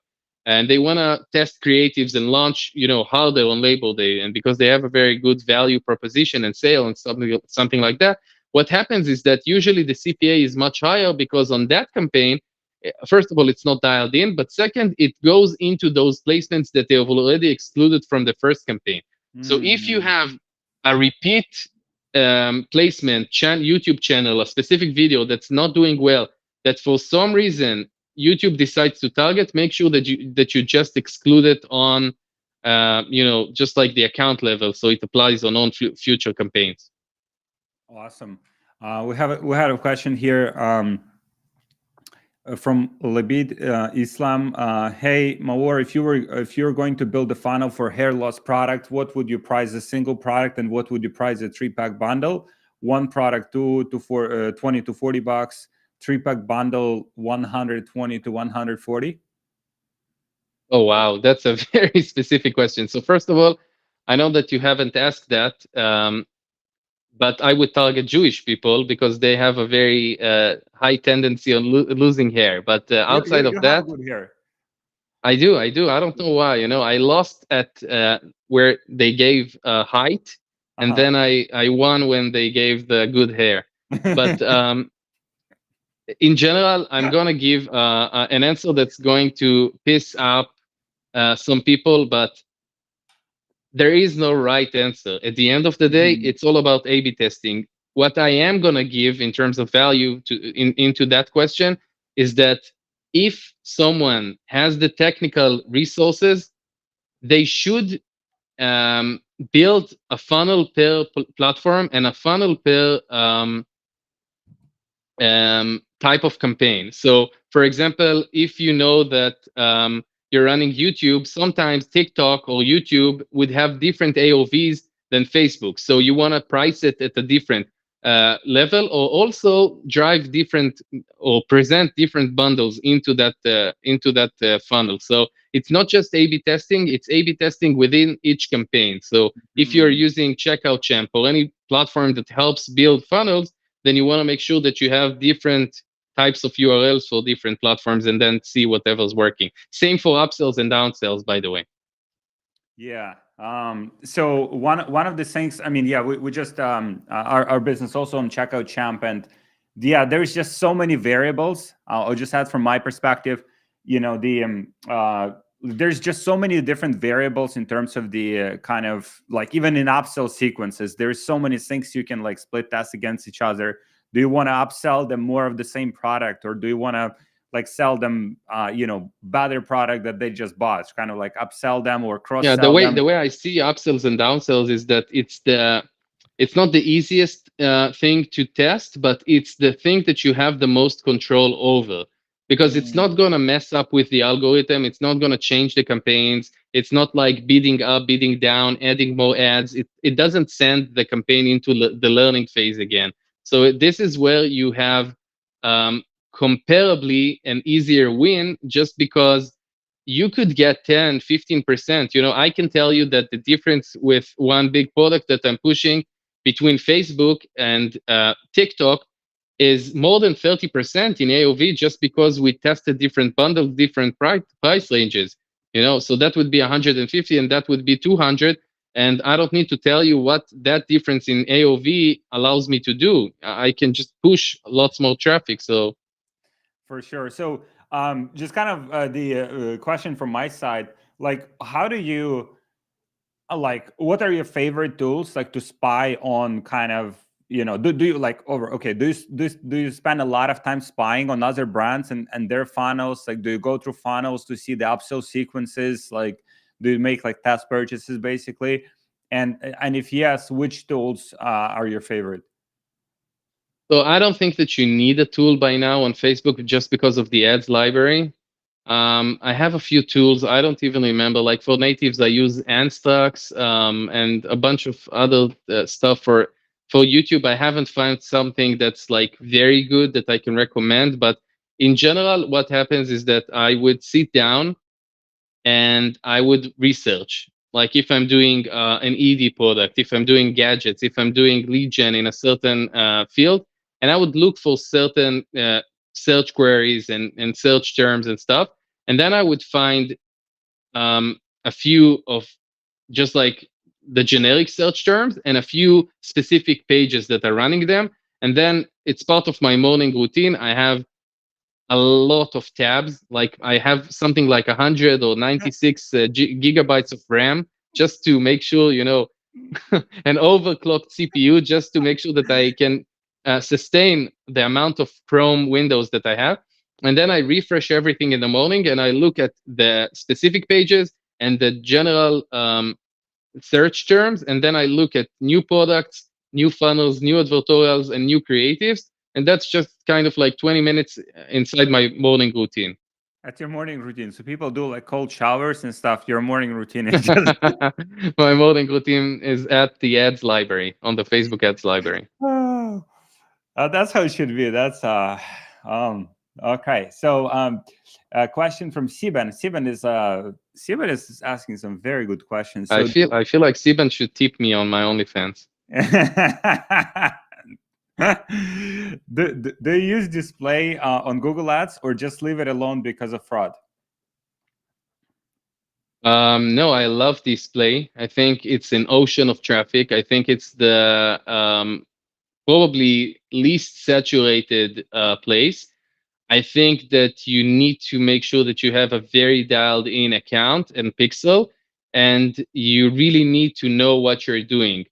Speaker 2: and they want to test creatives and launch, harder on Labor Day, and because they have a very good value proposition and sale and something like that, what happens is that usually the CPA is much higher, because on that campaign, first of all, it's not dialed in, but second, it goes into those placements that they have already excluded from the first campaign. So if you
Speaker 1: Mm-hmm.
Speaker 2: have a repeat placement YouTube channel, a specific video that's not doing well, that for some reason YouTube decides to target, make sure that you just exclude it on, just like the account level, so it applies on future campaigns.
Speaker 1: Awesome. We had a question here from Labid Islam. Hey Maor, if you were going to build a funnel for hair loss product, what would you price a single product, and what would you price a 3-pack bundle? One product 20 to $40. 3-pack bundle 120 to 140.
Speaker 2: Oh, wow, that's a very specific question. So first of all, I know that you haven't asked that, but I would target Jewish people because they have a very high tendency on losing hair. But outside
Speaker 1: You
Speaker 2: of
Speaker 1: have
Speaker 2: that,
Speaker 1: good hair.
Speaker 2: I do. I don't know why. I lost at where they gave height, and
Speaker 1: Uh-huh.
Speaker 2: then I won when they gave the good hair. But in general, I'm gonna give an answer that's going to piss up some people, but there is no right answer. At the end of the day,
Speaker 1: Mhm.
Speaker 2: it's all about A/B testing. What I am gonna give in terms of value into that question is that if someone has the technical resources, they should um, build a funnel per platform and a funnel per type of campaign. So, for example, if you know that you're running YouTube, sometimes TikTok or YouTube would have different AOVs than Facebook. So you want to price it at a different level, or also drive different or present different bundles into that funnel. So it's not just A/B testing; it's A/B testing within each campaign. So if you're
Speaker 1: Mhm.
Speaker 2: using Checkout Champ or any platform that helps build funnels, then you want to make sure that you have different types of URLs for different platforms, and then see whatever's working. Same for upsells and downsells, by the way.
Speaker 1: Yeah. So one of the things, I mean, yeah, we just our business also on Checkout Champ, and yeah, there's just so many variables. I'll just add from my perspective, there's just so many different variables in terms of the kind of like even in upsell sequences, there's so many things you can like split test against each other. Do you want to upsell them more of the same product, or do you want to like sell them better product that they just bought? It's kind of like upsell them or cross
Speaker 2: Yeah, the
Speaker 1: sell
Speaker 2: way
Speaker 1: them.
Speaker 2: the way I see upsells and downsells is that it's not the easiest thing to test, but it's the thing that you have the most control over. because it's
Speaker 1: Mm.
Speaker 2: not going to mess up with the algorithm. It's not going to change the campaigns. It's not like bidding up, bidding down, adding more ads. It doesn't send the campaign into the learning phase again. So this is where you have um, comparably an easier win, just because you could get 10, 15%. I can tell you that the difference with one big product that I'm pushing between Facebook and TikTok is more than 30% in AOV, just because we tested different bundles, different price ranges. So that would be 150 and that would be 200. And I don't need to tell you what that difference in AOV allows me to do. I can just push lots more traffic. So
Speaker 1: For sure. So, just kind of the question from my side, like, how do you like? What are your favorite tools, like, to spy on kind of, do you like over? Okay, do you spend a lot of time spying on other brands and their funnels? Like, do you go through funnels to see the upsell sequences? Like, do you make like test purchases basically? And if yes, which tools are your favorite?
Speaker 2: So I don't think that you need a tool by now on Facebook just because of the ads library. I have a few tools. I don't even remember. Like for natives, I use Anstux and a bunch of other stuff for YouTube. I haven't found something that's like very good that I can recommend. But in general, what happens is that I would sit down and I would research. Like if I'm doing an ED product, if I'm doing gadgets, if I'm doing lead gen in a certain field, and I would look for certain search queries and search terms and stuff. And then I would find a few of just like the generic search terms and a few specific pages that are running them. And then it's part of my morning routine. I have a lot of tabs. Like I have something like 100 or 96 gigabytes of RAM just to make sure, an overclocked CPU just to make sure that I can sustain the amount of Chrome windows that I have. And then I refresh everything in the morning and I look at the specific pages and the general search terms, and then I look at new products, new funnels, new advertorials, and new creatives. And that's just kind of like 20 minutes inside my morning routine.
Speaker 1: That's your morning routine. So people do like cold showers and stuff. Your morning routine is just
Speaker 2: My morning routine is at the ads library, on the Facebook ads library.
Speaker 1: oh, that's how it should be. That's um okay. So a question from Siban. Siban is asking some very good questions.
Speaker 2: I
Speaker 1: So
Speaker 2: feel I feel like Siban should tip me on my OnlyFans.
Speaker 1: do you use display on Google Ads or just leave it alone because of fraud?
Speaker 2: No, I love display. I think it's an ocean of traffic. I think it's the probably least saturated place. I think that you need to make sure that you have a very dialed in account and pixel, and you really need to know what you're doing.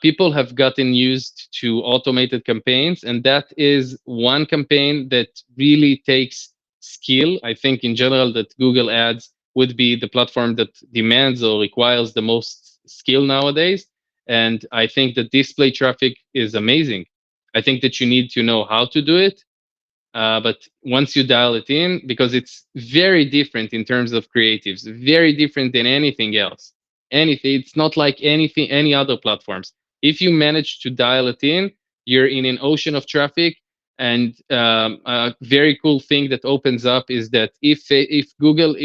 Speaker 2: People have gotten used to automated campaigns, and that is one campaign that really takes skill. I think in general that Google Ads would be the platform that demands or requires the most skill nowadays. And I think that display traffic is amazing. I think that you need to know how to do it, but once you dial it in, because it's very different in terms of creatives, very different than anything else. Anything, it's not like anything, any other platforms. If you manage to dial it in, you're in an ocean of traffic. And a very cool thing that opens up is that if Google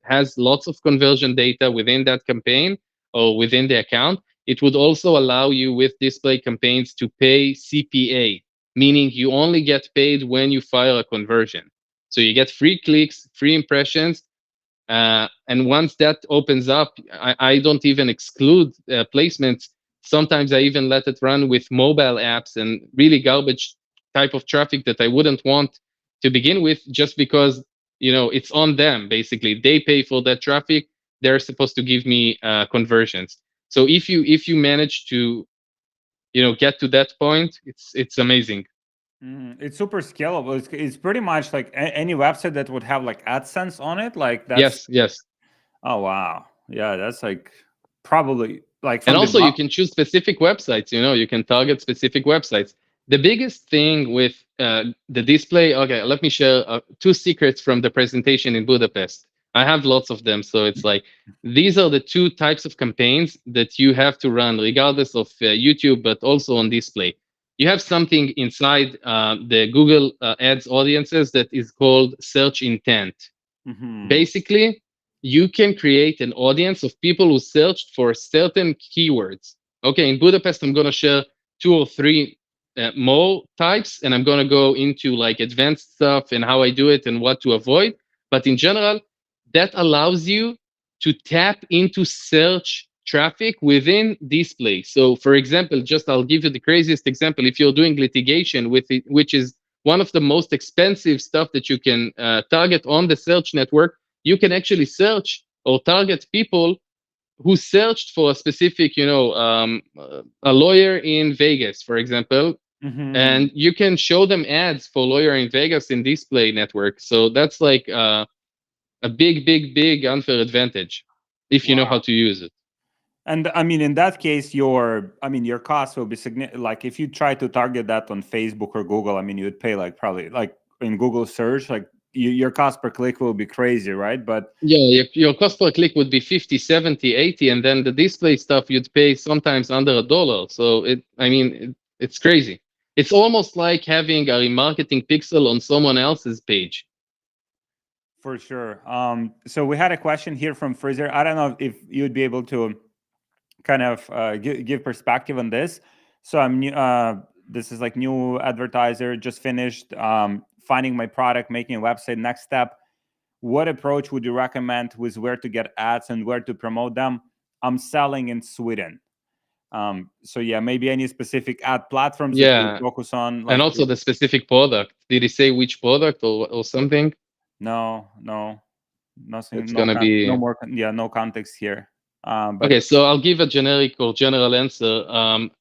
Speaker 2: has lots of conversion data within that campaign or within the account, it would also allow you with display campaigns to pay CPA, meaning you only get paid when you file a conversion. So you get free clicks, free impressions. And once that opens up, I don't even exclude placements. Sometimes I even let it run with mobile apps and really garbage type of traffic that I wouldn't want to begin with, just because it's on them. Basically, they pay for that traffic. They're supposed to give me conversions. So if you manage to get to that point, it's amazing.
Speaker 1: It's super scalable. It's pretty much like any website that would have like AdSense on it. Like that's
Speaker 2: Yes, yes.
Speaker 1: oh wow, yeah, that's like probably like
Speaker 2: And
Speaker 1: from the
Speaker 2: also you can choose specific websites. You can target specific websites. The biggest thing with the display, okay, let me share two secrets from the presentation in Budapest. I have lots of them. So it's like these are the two types of campaigns that you have to run, regardless of YouTube, but also on display. You have something inside the Google Ads audiences that is called search intent.
Speaker 1: Mm-hmm.
Speaker 2: Basically, you can create an audience of people who searched for certain keywords. Okay, in Budapest, I'm going to share two or three more types, and I'm going to go into like advanced stuff and how I do it and what to avoid. But in general, that allows you to tap into search traffic within display. So, for example, just I'll give you the craziest example. If you're doing litigation with it, which is one of the most expensive stuff that you can target on the search network, you can actually search or target people who searched for a specific, a lawyer in Vegas, for example,
Speaker 1: Mm-hmm.
Speaker 2: and you can show them ads for lawyer in Vegas in display network. So that's like a big, big, big unfair advantage if you know how
Speaker 1: Wow.
Speaker 2: to use it.
Speaker 1: And I mean, in that case, your cost will be significant. Like if you try to target that on Facebook or Google, I mean, you would pay like probably like in Google search, like your cost per click will be crazy, right? But
Speaker 2: Yeah, your cost per click would be 50, 70, 80, and then the display stuff you'd pay sometimes under $1. So it's crazy. It's almost like having a remarketing pixel on someone else's page.
Speaker 1: for sure. So we had a question here from Fraser. I don't know if you'd be able to kind of give perspective on this. So I'm new. This is like new advertiser, just finished finding my product, making a website. Next step, what approach would you recommend with where to get ads and where to promote them? I'm selling in Sweden. So yeah, maybe any specific ad platforms that you would
Speaker 2: Yeah,
Speaker 1: focus on,
Speaker 2: and
Speaker 1: like
Speaker 2: also the specific product. Did he say which product or something?
Speaker 1: no, no, nothing,
Speaker 2: It's gonna
Speaker 1: no
Speaker 2: be
Speaker 1: more, yeah, no context here. But
Speaker 2: okay, so I'll give a generic or general answer.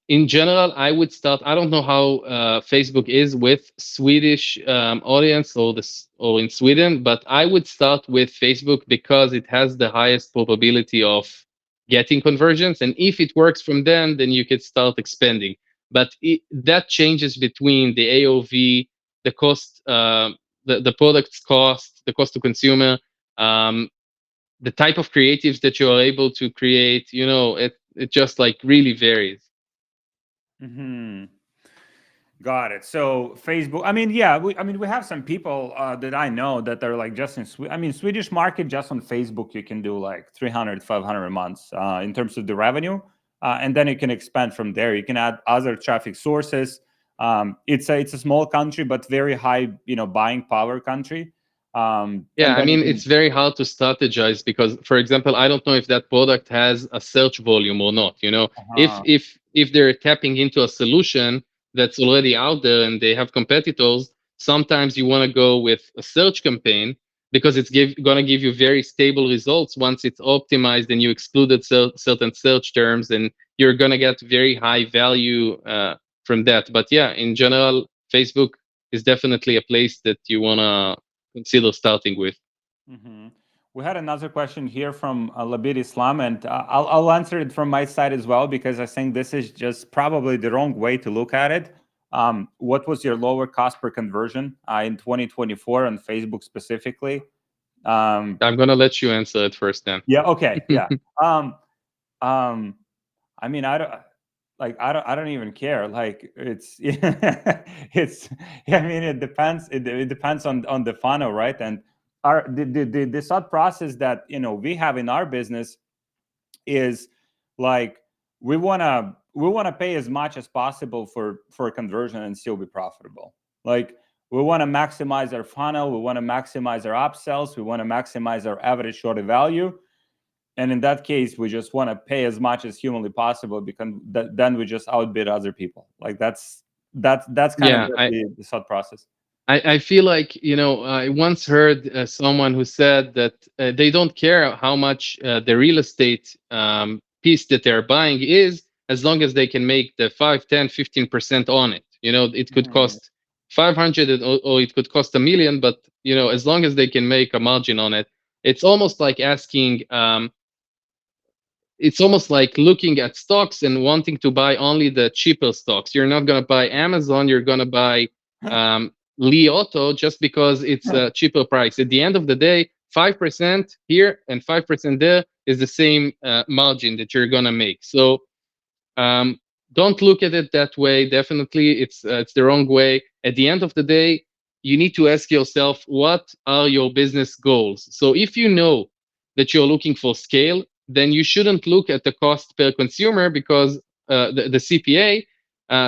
Speaker 2: In general, I would start. I don't know how Facebook is with Swedish audience or this or in Sweden, but I would start with Facebook because it has the highest probability of getting conversions, and if it works from then you could start expanding. But that changes between the AOV, the cost, the product's cost, the cost to consumer. Um, the type of creatives that you are able to create, it just like really varies.
Speaker 1: mhm. Got it. So Facebook. I mean, yeah. We have some people that I know that are like just in. I mean, Swedish market just on Facebook, you can do like 300, 500 a month in terms of the revenue, and then you can expand from there. You can add other traffic sources. It's a small country, but very high, buying power country.
Speaker 2: Yeah,
Speaker 1: And
Speaker 2: I
Speaker 1: then you
Speaker 2: mean,
Speaker 1: can.
Speaker 2: it's very hard to strategize because, for example, I don't know if that product has a search volume or not. If
Speaker 1: Uh,
Speaker 2: if they're tapping into a solution that's already out there and they have competitors, sometimes you want to go with a search campaign because it's gonna give you very stable results once it's optimized and you excluded certain search terms, and you're gonna get very high value from that. But yeah, in general, Facebook is definitely a place that you wanna consider starting with.
Speaker 1: hmm We had another question here from Labid Islam, and I'll answer it from my side as well because I think this is just probably the wrong way to look at it. What was your lower cost per conversion in 2024 on Facebook specifically? Um,
Speaker 2: I'm gonna let you answer it first then.
Speaker 1: yeah. Okay. Yeah. Um, um, I mean, I don't even care. Like it's. I mean, it depends. It depends on the funnel, right? And the thought process that we have in our business is like we wanna pay as much as possible for conversion and still be profitable. Like we want to maximize our funnel, we want to maximize our upsells, we want to maximize our average order value, and in that case we just want to pay as much as humanly possible because then we just outbid other people. Like that's kind of
Speaker 2: Yeah, I,
Speaker 1: the thought process.
Speaker 2: I feel like, I once heard someone who said that they don't care how much the real estate piece that they're buying is, as long as they can make the 5, 10, 15% on it. It could
Speaker 1: Mhm.
Speaker 2: cost 500 or it could cost 1 million, but, as long as they can make a margin on it, it's almost like asking, it's almost like looking at stocks and wanting to buy only the cheaper stocks. You're not going to buy Amazon. You're going to buy Li Auto just because it's a cheaper price. At the end of the day, 5% here and 5% there is the same margin that you're going to make. So um, don't look at it that way. Definitely, it's the wrong way. At the end of the day, you need to ask yourself, what are your business goals? So if you know that you're looking for scale, then you shouldn't look at the cost per consumer because the CPA,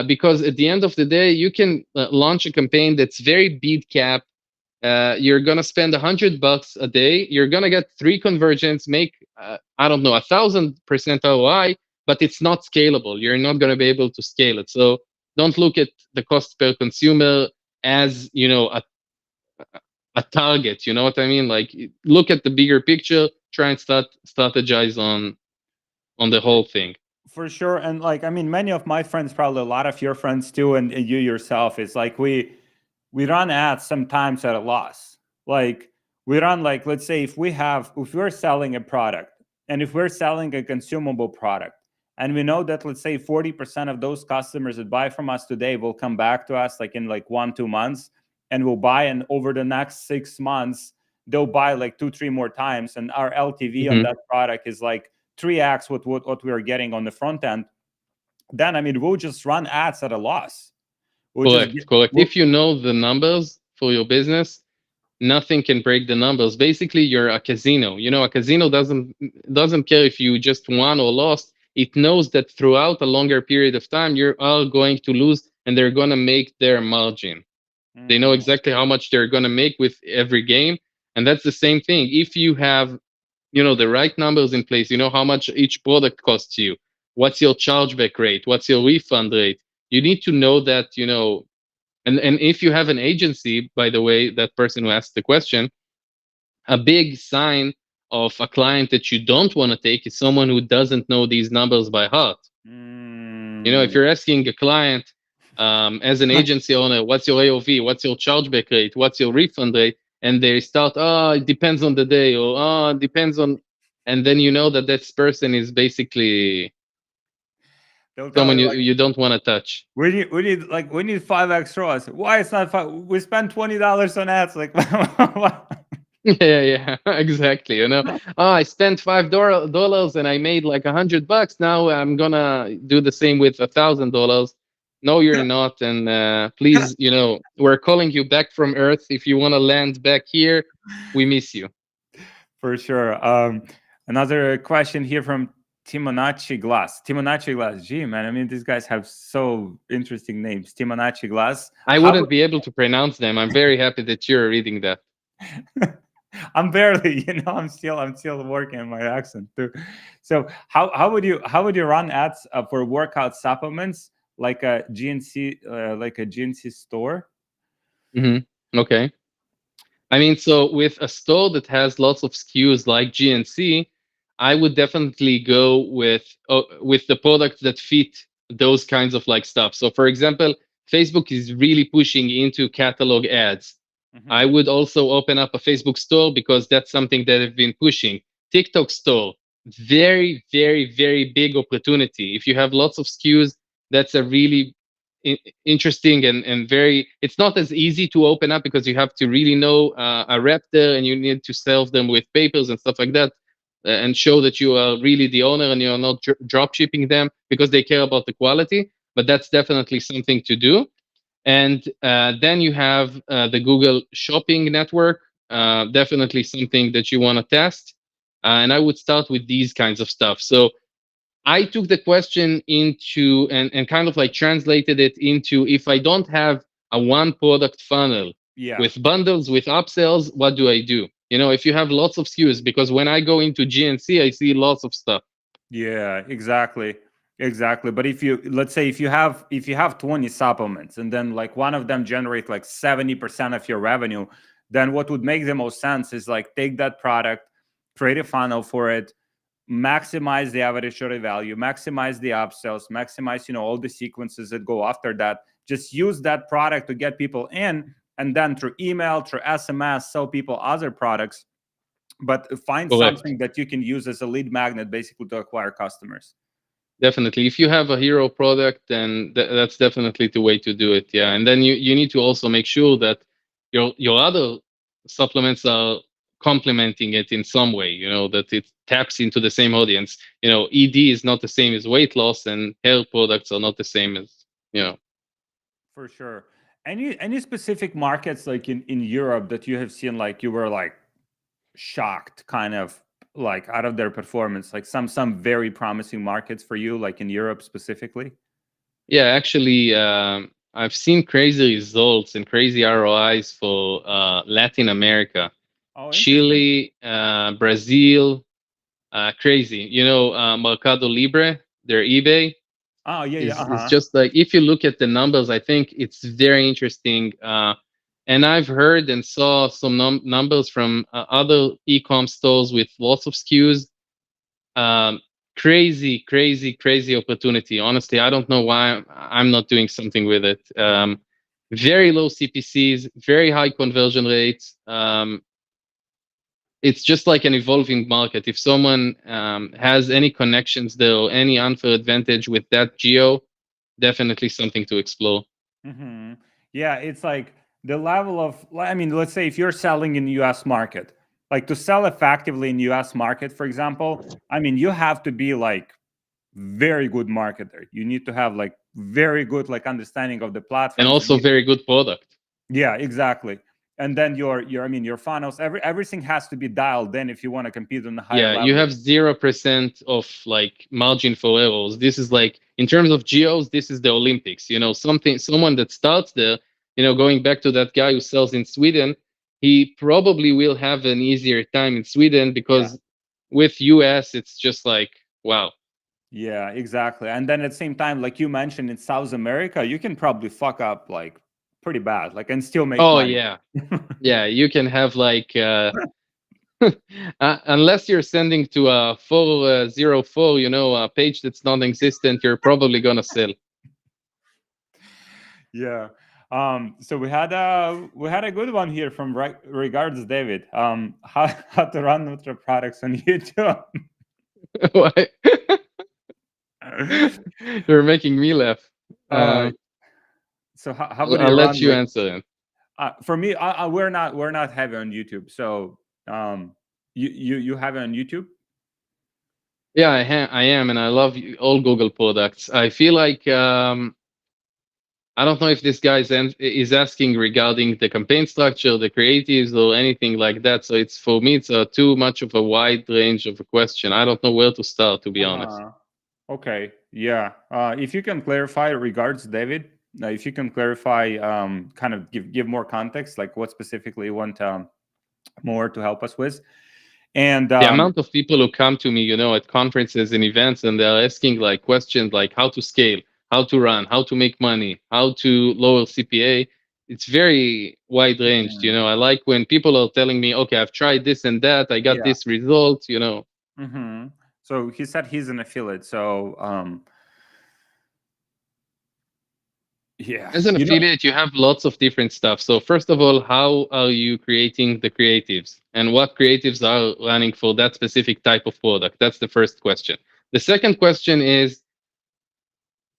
Speaker 2: because at the end of the day, you can launch a campaign that's very bid cap. You're gonna spend $100 a day. You're gonna get 3 conversions, make I don't know 1,000% ROI, but it's not scalable. You're not gonna be able to scale it. So don't look at the cost per consumer as a target. You know what I mean? Like look at the bigger picture. Try and strategize on the whole thing.
Speaker 1: For sure. And like, I mean, many of my friends, probably a lot of your friends too, and you yourself, is like we run ads sometimes at a loss. Like we run, like, let's say if we're selling a product, and if we're selling a consumable product, and we know that, let's say, 40% of those customers that buy from us today will come back to us like in like 1-2 months, and will buy, and over the next 6 months they'll buy like 2-3 more times, and our LTV on
Speaker 2: Hmm.
Speaker 1: that product is like 3x what we are getting on the front end. Then, I mean, we'll just run ads at a loss. We'll just
Speaker 2: Correct,
Speaker 1: get,
Speaker 2: correct.
Speaker 1: we'll,
Speaker 2: If you know the numbers for your business, nothing can break the numbers. Basically, you're a casino. You know, a casino doesn't care if you just won or lost. It knows that throughout a longer period of time, you are going to lose, and they're gonna make their margin. They know
Speaker 1: mm,
Speaker 2: exactly how much they're gonna make with every game, and that's the same thing. If you have, the right numbers in place, you know how much each product costs you, what's your chargeback rate, what's your refund rate. You need to know that, and if you have an agency, by the way, that person who asked the question, a big sign of a client that you don't want to take is someone who doesn't know these numbers by heart. If
Speaker 1: mm.
Speaker 2: you're asking a client as an agency owner, what's your AOV, what's your chargeback rate, what's your refund rate, and they start, oh, it depends on the day, or oh, it depends on, and then you know that this person is basically
Speaker 1: They'll tell
Speaker 2: someone
Speaker 1: you,
Speaker 2: you don't want to touch.
Speaker 1: we need 5x ROAS. Why it's not five? We spent $20 on ads. Like, what?
Speaker 2: Yeah, yeah, exactly. Oh, I spent $5 and I made like $100. Now I'm gonna do the same with $1,000. No, you're not. And please, we're calling you back from Earth. If you want to land back here, we miss you.
Speaker 1: For sure. Another question here from Timonachi Glass. Timonachi Glass. Gee, man, I mean, these guys have so interesting names. Timonachi Glass.
Speaker 2: I wouldn't be able to pronounce them. I'm very happy that you're reading that.
Speaker 1: I'm barely, I'm still working on my accent too. So how would you run ads for workout supplements like a GNC store?
Speaker 2: Hmm. Okay. I mean, so with a store that has lots of SKUs like GNC, I would definitely go with the products that fit those kinds of like stuff. So, for example, Facebook is really pushing into catalog ads. I
Speaker 1: Mhm.
Speaker 2: would also open up a Facebook store because that's something that I've been pushing. TikTok store, very, very, very big opportunity. If you have lots of SKUs, that's a really interesting and very, it's not as easy to open up because you have to really know a rep there, and you need to sell them with papers and stuff like that, and show that you are really the owner and you're not drop shipping them because they care about the quality. But that's definitely something to do. And then you have the Google Shopping Network, definitely something that you want to test. And I would start with these kinds of stuff. So I took the question into and kind of like translated it into, if I don't have a one product funnel
Speaker 1: Yeah.
Speaker 2: with bundles, with upsells, what do I do? If you have lots of SKUs, because when I go into GNC, I see lots of stuff.
Speaker 1: Yeah, exactly. Exactly. But let's say if you have 20 supplements, and then like one of them generate like 70% of your revenue, then what would make the most sense is like take that product, create a funnel for it, maximize the average order value, maximize the upsells, maximize, all the sequences that go after that. Just use that product to get people in, and then through email, through SMS, sell people other products. but find
Speaker 2: Correct.
Speaker 1: something that you can use as a lead magnet basically to acquire customers.
Speaker 2: Definitely. If you have a hero product, then that's definitely the way to do it. Yeah. And then you need to also make sure that your other supplements are complementing it in some way, that it taps into the same audience. ED is not the same as weight loss, and hair products are not the same as, you know.
Speaker 1: For sure. Any specific markets like in Europe that you have seen like you were like shocked kind of like out of their performance, like some very promising markets for you like in Europe specifically?
Speaker 2: Yeah, actually, I've seen crazy results and crazy ROIs for Latin America,
Speaker 1: Oh, interesting.
Speaker 2: Chile, Brazil. Crazy. Mercado Libre, their eBay
Speaker 1: Oh, yeah, yeah,
Speaker 2: is
Speaker 1: uh-huh.
Speaker 2: just like, if you look at the numbers, I think it's very interesting. And I've heard and saw some numbers from other e-com stores with lots of SKUs. Um, Crazy, crazy, crazy opportunity. Honestly, I don't know why I'm not doing something with it. Very low CPCs, very high conversion rates. It's just like an evolving market. If someone has any connections there or any unfair advantage with that geo, definitely something to explore.
Speaker 1: Hmm. Yeah, it's like the level of, I mean, let's say if you're selling in the US market, like to sell effectively in US market, for example, I mean, you have to be like very good marketer. You need to have like very good like understanding of the
Speaker 2: And
Speaker 1: platforms. You
Speaker 2: also
Speaker 1: need,
Speaker 2: very good product.
Speaker 1: yeah, exactly. And then your I mean your funnels, everything has to be dialed in if you want to compete on a higher
Speaker 2: Yeah, you
Speaker 1: level.
Speaker 2: have 0% of like margin for errors. This is like, in terms of geos, this is the Olympics. Someone that starts there, going back to that guy who sells in Sweden, he probably will have an easier time in Sweden,
Speaker 1: Yeah.
Speaker 2: because with US, it's just like, wow.
Speaker 1: Yeah, exactly. And then at the same time, like you mentioned in South America, you can probably fuck up like pretty bad, like and still make
Speaker 2: Oh
Speaker 1: money.
Speaker 2: yeah. Yeah, you can have like unless you're sending to a 404, a page that's non-existent, you're probably gonna sell.
Speaker 1: Yeah. So we had a good one here from regards David. How to run Nutra products on YouTube.
Speaker 2: Why? You're making me laugh.
Speaker 1: uh,
Speaker 2: Uh,
Speaker 1: so how
Speaker 2: I'll,
Speaker 1: would
Speaker 2: I'll
Speaker 1: you
Speaker 2: let
Speaker 1: run
Speaker 2: you
Speaker 1: like
Speaker 2: answer it.
Speaker 1: for me? We're not heavy on YouTube. So you have it on YouTube?
Speaker 2: Yeah, I am, and I love all Google products. I feel like I don't know if this guy is asking regarding the campaign structure, the creatives, or anything like that. So it's, for me, it's too much of a wide range of a question. I don't know where to start, to be honest.
Speaker 1: Uh-huh. Okay. Yeah. If you can clarify regards David, if you can clarify, kind of give more context, like what specifically you want more to help us with, and
Speaker 2: The amount of people who come to me, at conferences and events, and they're asking like questions like how to scale, how to run, how to make money, how to lower CPA. It's very wide ranged.
Speaker 1: Mhm.
Speaker 2: I like when people are telling me, okay, I've tried this and that, I got
Speaker 1: Yeah.
Speaker 2: this result.
Speaker 1: Hmm. So he said he's an affiliate. So yeah,
Speaker 2: As an affiliate, you have lots of different stuff. So first of all, how are you creating the creatives, and what creatives are running for that specific type of product? That's the first question. The second question is,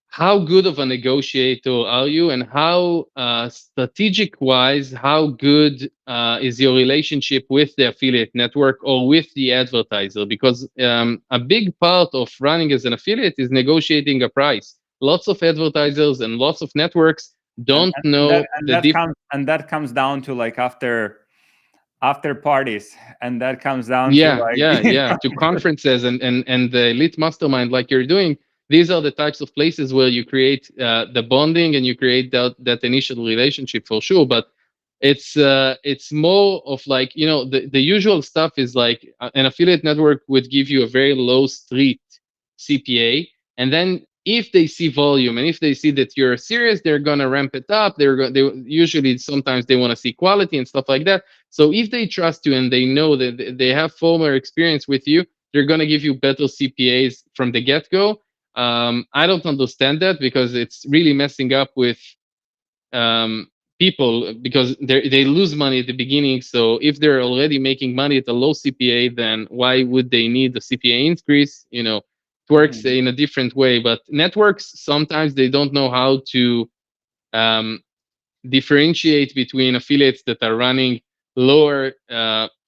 Speaker 2: how good of a negotiator are you, and how strategic wise, how good is your relationship with the affiliate network or with the advertiser? Because a big part of running as an affiliate is negotiating a price. Lots of advertisers and lots of networks
Speaker 1: and,
Speaker 2: don't
Speaker 1: and and that
Speaker 2: know
Speaker 1: and
Speaker 2: the
Speaker 1: that
Speaker 2: diff.
Speaker 1: comes down to like after parties, and that comes down to
Speaker 2: Yeah,
Speaker 1: like
Speaker 2: yeah, yeah. To conferences and the elite mastermind, like you're doing. These are the types of places where you create the bonding, and you create that initial relationship, for sure. But it's more of like, the usual stuff is like, an affiliate network would give you a very low street CPA, and then if they see volume and if they see that you're serious, they're gonna ramp it up. They usually, sometimes they want to see quality and stuff like that. So if they trust you and they know that they have former experience with you, they're gonna give you better CPAs from the get go. I don't understand that, because it's really messing up with people, because they lose money at the beginning. So if they're already making money at a low CPA, then why would they need a CPA increase? It works
Speaker 1: Mhm.
Speaker 2: in a different way. But networks, sometimes they don't know how to um, differentiate between affiliates that are running lower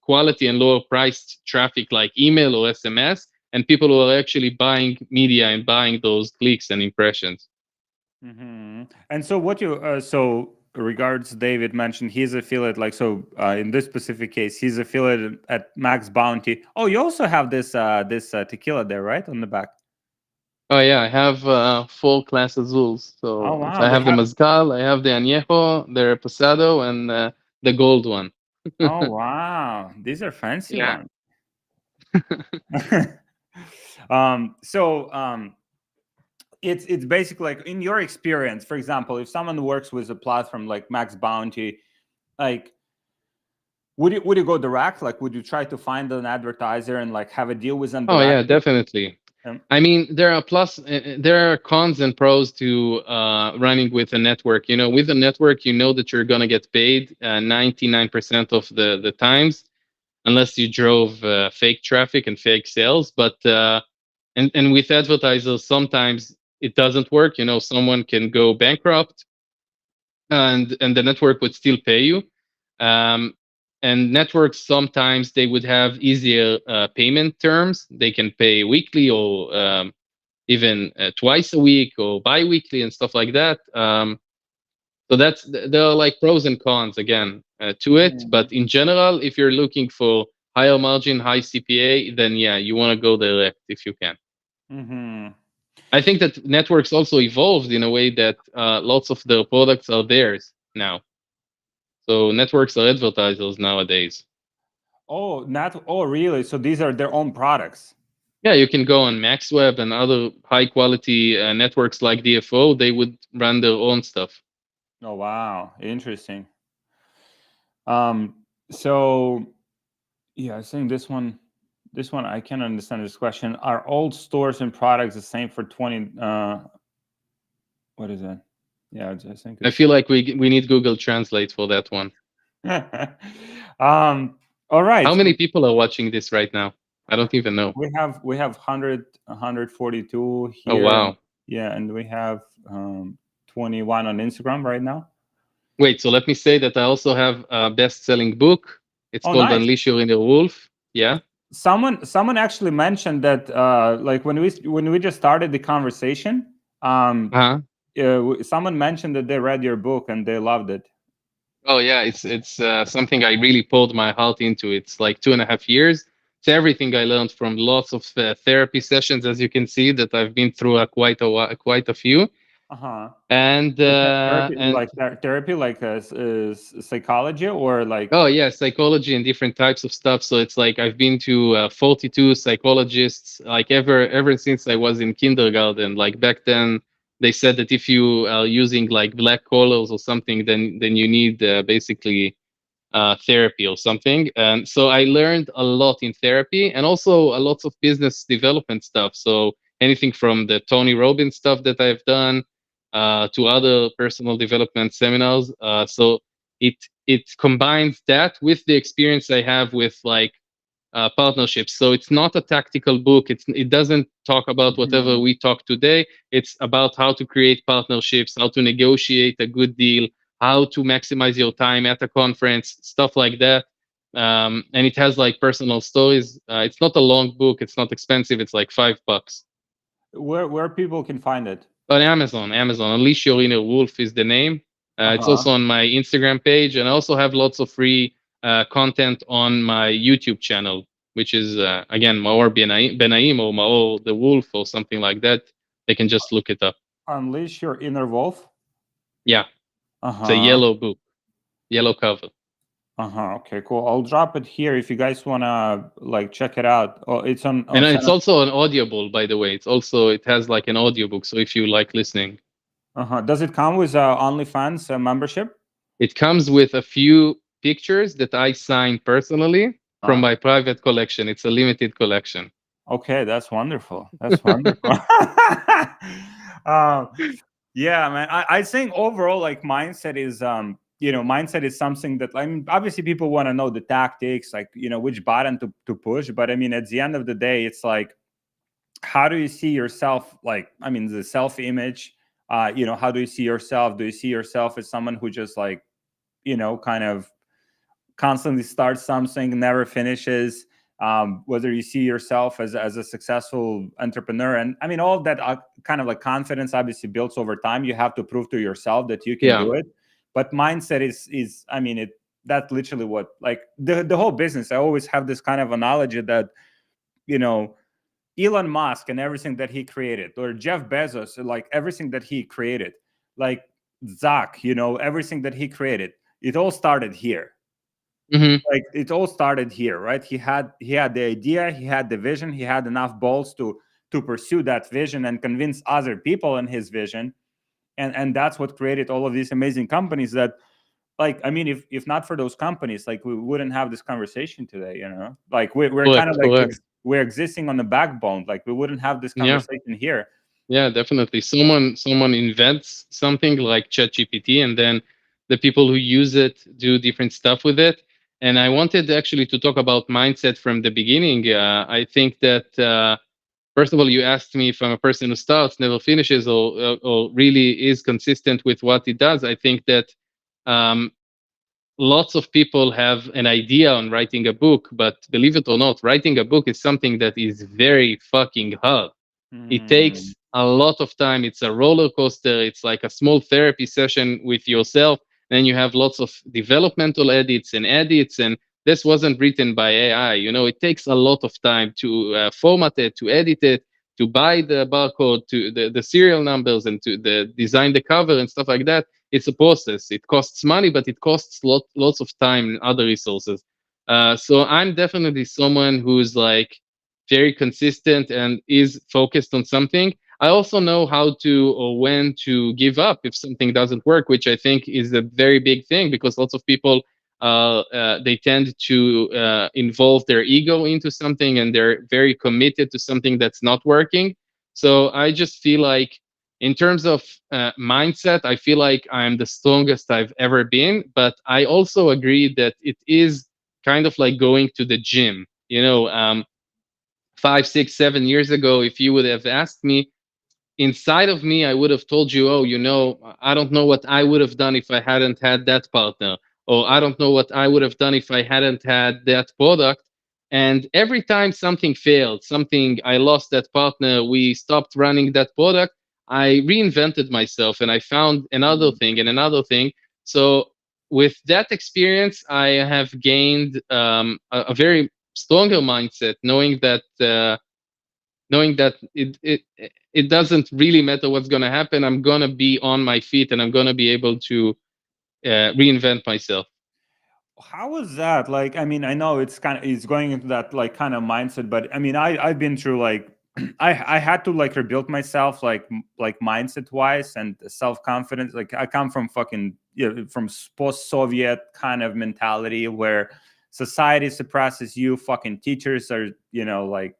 Speaker 2: quality and lower priced traffic like email or SMS, and people who are actually buying media and buying those clicks and impressions.
Speaker 1: And so what you so regards David mentioned he's affiliate like so in this specific case he's affiliated at Max Bounty. Oh, you also have this tequila there, right, on the back.
Speaker 2: Oh yeah, I have full class azules.
Speaker 1: Oh
Speaker 2: So
Speaker 1: wow,
Speaker 2: I
Speaker 1: they
Speaker 2: have the
Speaker 1: have.
Speaker 2: mezcal, I have the añejo, the reposado, and the gold one.
Speaker 1: Oh wow, these are fancy
Speaker 2: Yeah.
Speaker 1: ones. So it's basically like in your experience, for example, if someone works with a platform like Max Bounty, like would you go direct? Like would you try to find an advertiser and like have a deal with them
Speaker 2: Oh yeah,
Speaker 1: directly?
Speaker 2: definitely.
Speaker 1: Um,
Speaker 2: I mean, there are cons and pros to running with a network. With a network, you know that you're gonna get paid 99% of the times, unless you drove fake traffic and fake sales. But and with advertisers, sometimes it doesn't work. Someone can go bankrupt, and the network would still pay you. Um, and networks, sometimes they would have easier payment terms. They can pay weekly, or even twice a week, or bi-weekly, and stuff like that. So there are like pros and cons again to it.
Speaker 1: mhm,
Speaker 2: But in general, if you're looking for higher margin, high CPA, then yeah, you want to go direct if you can.
Speaker 1: mhm.
Speaker 2: I think that networks also evolved in a way that lots of their products are theirs now. So networks are advertisers nowadays.
Speaker 1: Oh, not. Oh, really? So these are their own products.
Speaker 2: Yeah, you can go on MaxWeb and other high quality networks like DFO. They would run their own stuff.
Speaker 1: Oh, wow, interesting. Um, so yeah, I think this one I can understand this question. Are all stores and products the same for 20? What is it? Yeah, I think
Speaker 2: I
Speaker 1: it's.
Speaker 2: feel like we need Google Translate for that one.
Speaker 1: All
Speaker 2: How
Speaker 1: right.
Speaker 2: many people are watching this right now? I don't even know.
Speaker 1: We have 142
Speaker 2: Oh
Speaker 1: here, and
Speaker 2: wow.
Speaker 1: yeah, and we have 21 on Instagram right now.
Speaker 2: Wait, so let me say that I also have a best-selling book. It's
Speaker 1: Oh,
Speaker 2: called
Speaker 1: nice.
Speaker 2: Unleash Your Inner Wolf. Yeah.
Speaker 1: Someone actually mentioned that like when we just started the conversation,
Speaker 2: Uh-huh.
Speaker 1: someone mentioned that they read your book and they loved it.
Speaker 2: Oh yeah, it's something I really poured my heart into. It's like 2.5 years. It's everything I learned from lots of therapy sessions, as you can see that I've been through quite a few.
Speaker 1: Uh-huh.
Speaker 2: And
Speaker 1: Is that therapy,
Speaker 2: and
Speaker 1: like therapy, like psychology, or like?
Speaker 2: oh yeah, psychology and different types of stuff. So it's like I've been to 42 psychologists, like ever since I was in kindergarten. Like back then, they said that if you are using like black colors or something, then you need basically therapy or something. And so I learned a lot in therapy, and also a lot of business development stuff. So anything from the Tony Robbins stuff that I've done to other personal development seminars. So it combines that with the experience I have with like partnerships. So it's not a tactical book. It doesn't talk about whatever
Speaker 1: Mhm.
Speaker 2: we talk today. It's about how to create partnerships, how to negotiate a good deal, how to maximize your time at a conference, stuff like that. And it has like personal stories. It's not a long book. It's not expensive. It's like $5.
Speaker 1: Where people can find it?
Speaker 2: On Amazon. Unleash Your Inner Wolf is the name. It's
Speaker 1: Uh-huh.
Speaker 2: also on my Instagram page, and I also have lots of free content on my YouTube channel, which is again Maor Benaim or Maor the Wolf or something like that. They can just look it up.
Speaker 1: Unleash your inner wolf.
Speaker 2: Yeah, it's a
Speaker 1: Uh-huh.
Speaker 2: yellow book, yellow cover.
Speaker 1: Uh-huh. Okay, cool. I'll drop it here if you guys wanna like check it out. Oh, it's on
Speaker 2: And it's
Speaker 1: channel.
Speaker 2: also an audible, by the way. It has like an audiobook, so if you like listening.
Speaker 1: Uh-huh. Does it come with OnlyFans membership?
Speaker 2: It comes with a few pictures that I signed personally from
Speaker 1: Uh,
Speaker 2: my private collection. It's a limited collection.
Speaker 1: okay, that's wonderful. That's wonderful. um, yeah, man. I think overall, like mindset is mindset is something that, I mean, obviously people want to know the tactics, like, which button to push. But I mean, at the end of the day, it's like, how do you see yourself? Like, I mean, the self image, how do you see yourself? Do you see yourself as someone who just like, kind of constantly starts something, never finishes? Whether you see yourself as a successful entrepreneur, and I mean, all of that kind of like confidence obviously builds over time. You have to prove to yourself that you can
Speaker 2: Yeah.
Speaker 1: do it. But mindset is I mean, that's literally what, like, the whole business. I always have this kind of analogy that, you know Elon Musk and everything that he created, or Jeff Bezos, like everything that he created, like Zach, everything that he created, it all started here.
Speaker 2: Hmm.
Speaker 1: Like, it all started here, right? He had the idea, he had the vision, he had enough balls to pursue that vision and convince other people in his vision, and that's what created all of these amazing companies that, like, I mean, if not for those companies, like, we wouldn't have this conversation today. Like, we're kind
Speaker 2: Correct.
Speaker 1: of like
Speaker 2: Correct.
Speaker 1: we're existing on the backbone, like we wouldn't have this
Speaker 2: Yeah.
Speaker 1: conversation here.
Speaker 2: Yeah, definitely. Someone invents something like ChatGPT, and then the people who use it do different stuff with it. And I wanted actually to talk about mindset from the beginning. I think that first of all, you asked me if I'm a person who starts, never finishes, or really is consistent with what he does. I think that um, lots of people have an idea on writing a book, but believe it or not, writing a book is something that is very fucking hard. It
Speaker 1: Mm.
Speaker 2: takes a lot of time. It's a roller coaster. It's like a small therapy session with yourself. Then you have lots of developmental edits, and this wasn't written by AI. It takes a lot of time to format it, to edit it, to buy the barcode, to the serial numbers, and to design the cover and stuff like that. It's a process. It costs money, but it costs lots of time and other resources. So I'm definitely someone who's like very consistent and is focused on something. I also know how to or when to give up if something doesn't work, which I think is a very big thing because lots of people they tend to involve their ego into something and they're very committed to something that's not working. So I just feel like in terms of mindset, I feel like I'm the strongest I've ever been. But I also agree that it is kind of like going to the gym. 5, 6, 7 years ago, if you would have asked me, inside of me, I would have told you, oh, I don't know what I would have done if I hadn't had that partner, or I don't know what I would have done if I hadn't had that product. And every time something failed, something I lost that partner, we stopped running that product, I reinvented myself and I found another thing and another thing. So with that experience, I have gained a very stronger mindset, knowing that it doesn't really matter what's going to happen. I'm going to be on my feet and I'm going to be able to reinvent myself.
Speaker 1: How was that? Like, I mean, I know it's going into that like kind of mindset, but I mean, I've been through like I had to like rebuild myself, like like mindset wise and self confidence. Like, I come from fucking, from post Soviet kind of mentality where society suppresses you. Fucking teachers are, like,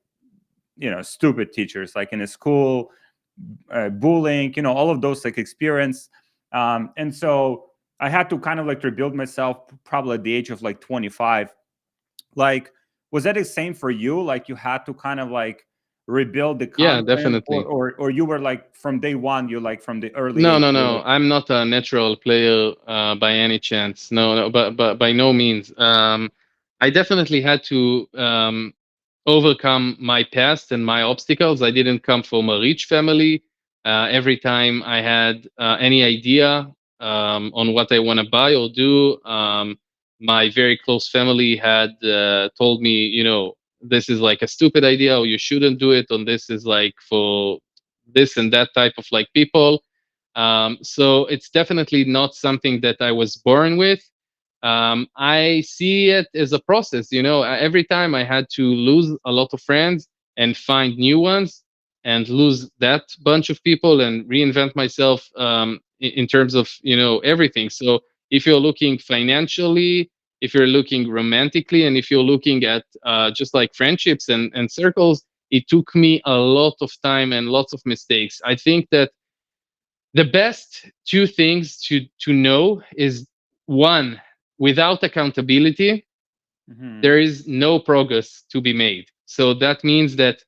Speaker 1: stupid teachers, like in a school, bullying, all of those like experience. And so I had to kind of like rebuild myself probably at the age of like 25. Like, was that the same for you? Like, you had to kind of like rebuild the
Speaker 2: Yeah,
Speaker 1: confidence, or
Speaker 2: definitely.
Speaker 1: you were like from day one, you like from the early
Speaker 2: No,
Speaker 1: age,
Speaker 2: no,
Speaker 1: you're
Speaker 2: no.
Speaker 1: like,
Speaker 2: I'm not a natural player by any chance. No, no, but by no means. I definitely had to overcome my past and my obstacles. I didn't come from a rich family. Every time I had any idea on what I want to buy or do, my very close family had told me, this is like a stupid idea, or you shouldn't do it, or this is like for this and that type of like people. So it's definitely not something that I was born with. I see it as a process. Every time I had to lose a lot of friends and find new ones, and lose that bunch of people and reinvent myself in terms of everything. So if you're looking financially, if you're looking romantically, and if you're looking at just like friendships and circles, it took me a lot of time and lots of mistakes. I think that the best two things to know is one, without accountability,
Speaker 1: Mm-hmm.
Speaker 2: there is no progress to be made. So that means that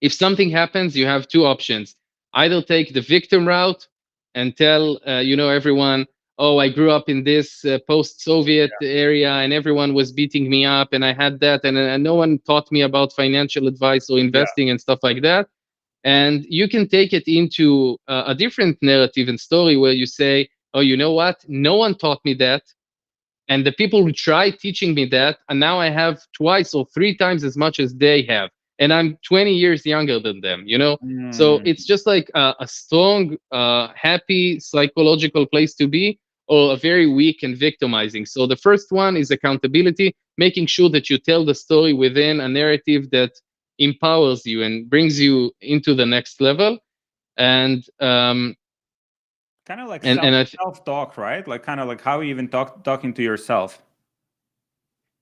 Speaker 2: if something happens, you have two options: either take the victim route and tell everyone, "Oh, I grew up in this post-Soviet area, and everyone was beating me up, and I had that, and no one taught me about financial advice or
Speaker 1: Yeah.
Speaker 2: investing and stuff like that." And you can take it into a different narrative and story where you say, "Oh, you know what? No one taught me that, and the people who tried teaching me that, and now I have twice or three times as much as they have, and I'm 20 years younger than them." So
Speaker 1: Mm.
Speaker 2: it's just like a strong happy psychological place to be, or a very weak and victimizing. So the first one is accountability, making sure that you tell the story within a narrative that empowers you and brings you into the next level. and um
Speaker 1: Kind of like
Speaker 2: and I
Speaker 1: self-talk, right? Like kind of like how you even talking to yourself.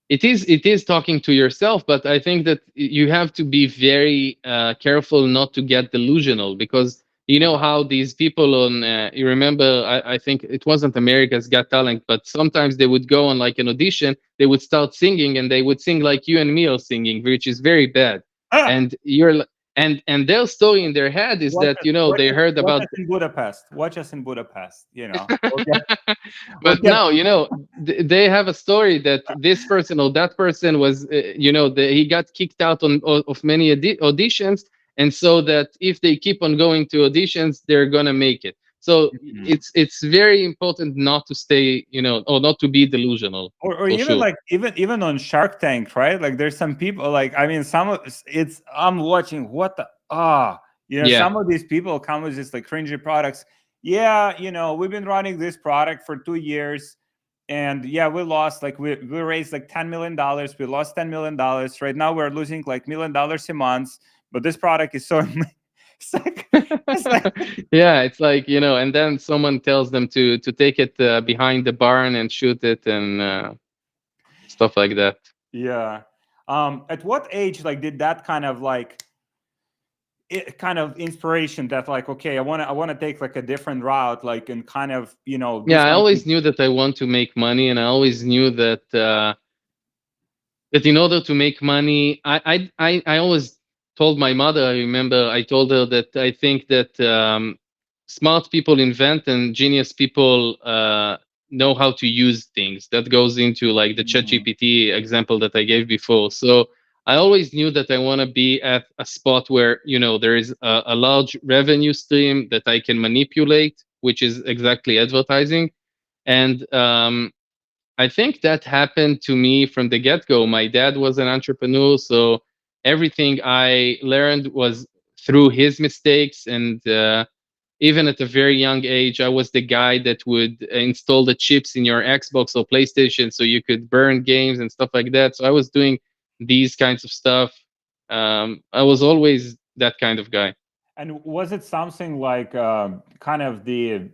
Speaker 2: it is talking to yourself, but I think that you have to be very careful not to get delusional, because you know
Speaker 1: Uh-huh.
Speaker 2: how these people on you remember, I think it wasn't America's Got Talent, but sometimes they would go on like an audition, they would start singing, and they would sing like you and me are singing, which is very bad.
Speaker 1: Ah!
Speaker 2: And and their story in their head is that they heard
Speaker 1: Watch
Speaker 2: about.
Speaker 1: us in Budapest. Watch us in Budapest. We'll
Speaker 2: But
Speaker 1: get
Speaker 2: now, they have a story that this person or that person was, he got kicked out of many auditions, and so that if they keep on going to auditions, they're gonna make it. So
Speaker 1: Mhm.
Speaker 2: it's very important not to stay, or not to be delusional,
Speaker 1: Or
Speaker 2: for
Speaker 1: even
Speaker 2: sure.
Speaker 1: like even on Shark Tank, right? Like there's some people like I mean some of it's I'm watching what the
Speaker 2: Yeah.
Speaker 1: some of these people come with just like cringy products. Yeah, we've been running this product for 2 years, and yeah, we lost like we raised like $10 million. We lost $10 million. Right now we're losing like $1 million a month, but this product is so it's like it's like
Speaker 2: Yeah, it's like, and then someone tells them to take it behind the barn and shoot it, and stuff like that.
Speaker 1: yeah. At what age like did that kind of like kind of inspiration that like okay I want to take like a different route like and kind of do
Speaker 2: Yeah, I
Speaker 1: something.
Speaker 2: always knew that I want to make money, and I always knew that in order to make money, I always told my mother. I remember I told her that I think that smart people invent, and genius people know how to use things. That goes into like the
Speaker 1: Mhm.
Speaker 2: ChatGPT example that I gave before. So I always knew that I want to be at a spot where there is a large revenue stream that I can manipulate, which is exactly advertising. And I think that happened to me from the get go. My dad was an entrepreneur, so everything I learned was through his mistakes. And even at a very young age, I was the guy that would install the chips in your Xbox or PlayStation so you could burn games and stuff like that. So I was doing these kinds of stuff. I was always that kind of guy.
Speaker 1: And was it something like kind of the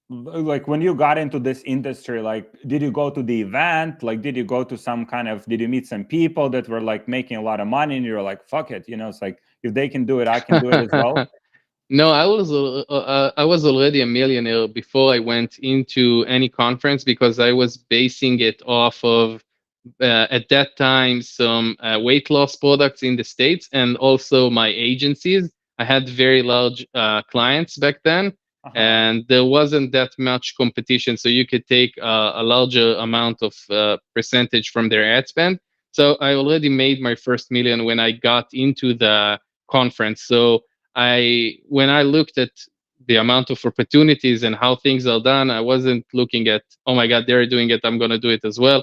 Speaker 1: like when you got into this industry, like did you go to the event, like did you go to some kind of did you meet some people that were like making a lot of money and you're like fuck it, it's like if they can do it I can do it as well.
Speaker 2: No, I was already a millionaire before I went into any conference, because I was basing it off of at that time some weight loss products in the States, and also my agencies. I had very large clients back then,
Speaker 1: Uh-huh.
Speaker 2: and there wasn't that much competition, so you could take a larger amount of percentage from their ad spend. So I already made my first million when I got into the conference. So when I looked at the amount of opportunities and how things are done, I wasn't looking at, oh my God, they're doing it, I'm going to do it as well.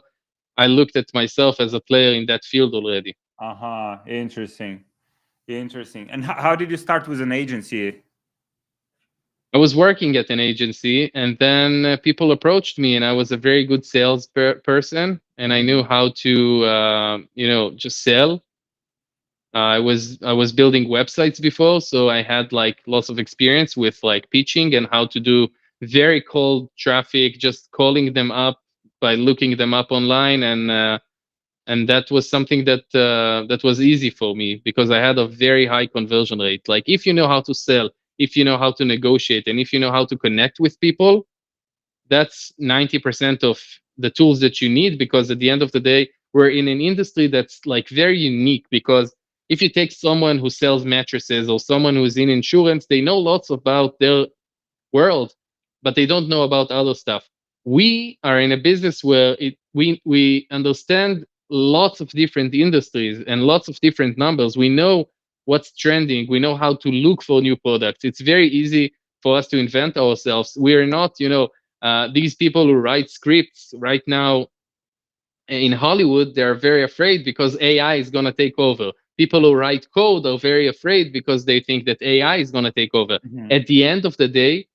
Speaker 2: I looked at myself as a player in that field already.
Speaker 1: Uh-huh. Interesting. Interesting. And how did you start with an agency?
Speaker 2: I was working at an agency, and then people approached me, and I was a very good sales person, and I knew
Speaker 1: Mhm.
Speaker 2: how to, just sell. I was building websites before, so I had like lots of experience with like pitching and how to do very cold traffic, just calling them up by looking them up online, and that was something that was easy for me, because I had a very high conversion rate. Like, if you know how to sell, if you know how to negotiate, and if you know how to connect with people, that's 90% of the tools that you need, because at the end of the day, we're in an industry that's like very unique. Because if you take someone who sells mattresses or someone who's in insurance, they know lots about their world, but they don't know about other stuff. We are in a business where we understand lots of different industries and lots of different numbers. We know what's trending. We know how to look for new products. It's very easy for us to invent ourselves. We are not, these people who write scripts right now in Hollywood. They're very afraid because AI is going to take over. People who write code are very afraid because they think that AI is going to take over.
Speaker 1: Mhm.
Speaker 2: At the end of the day,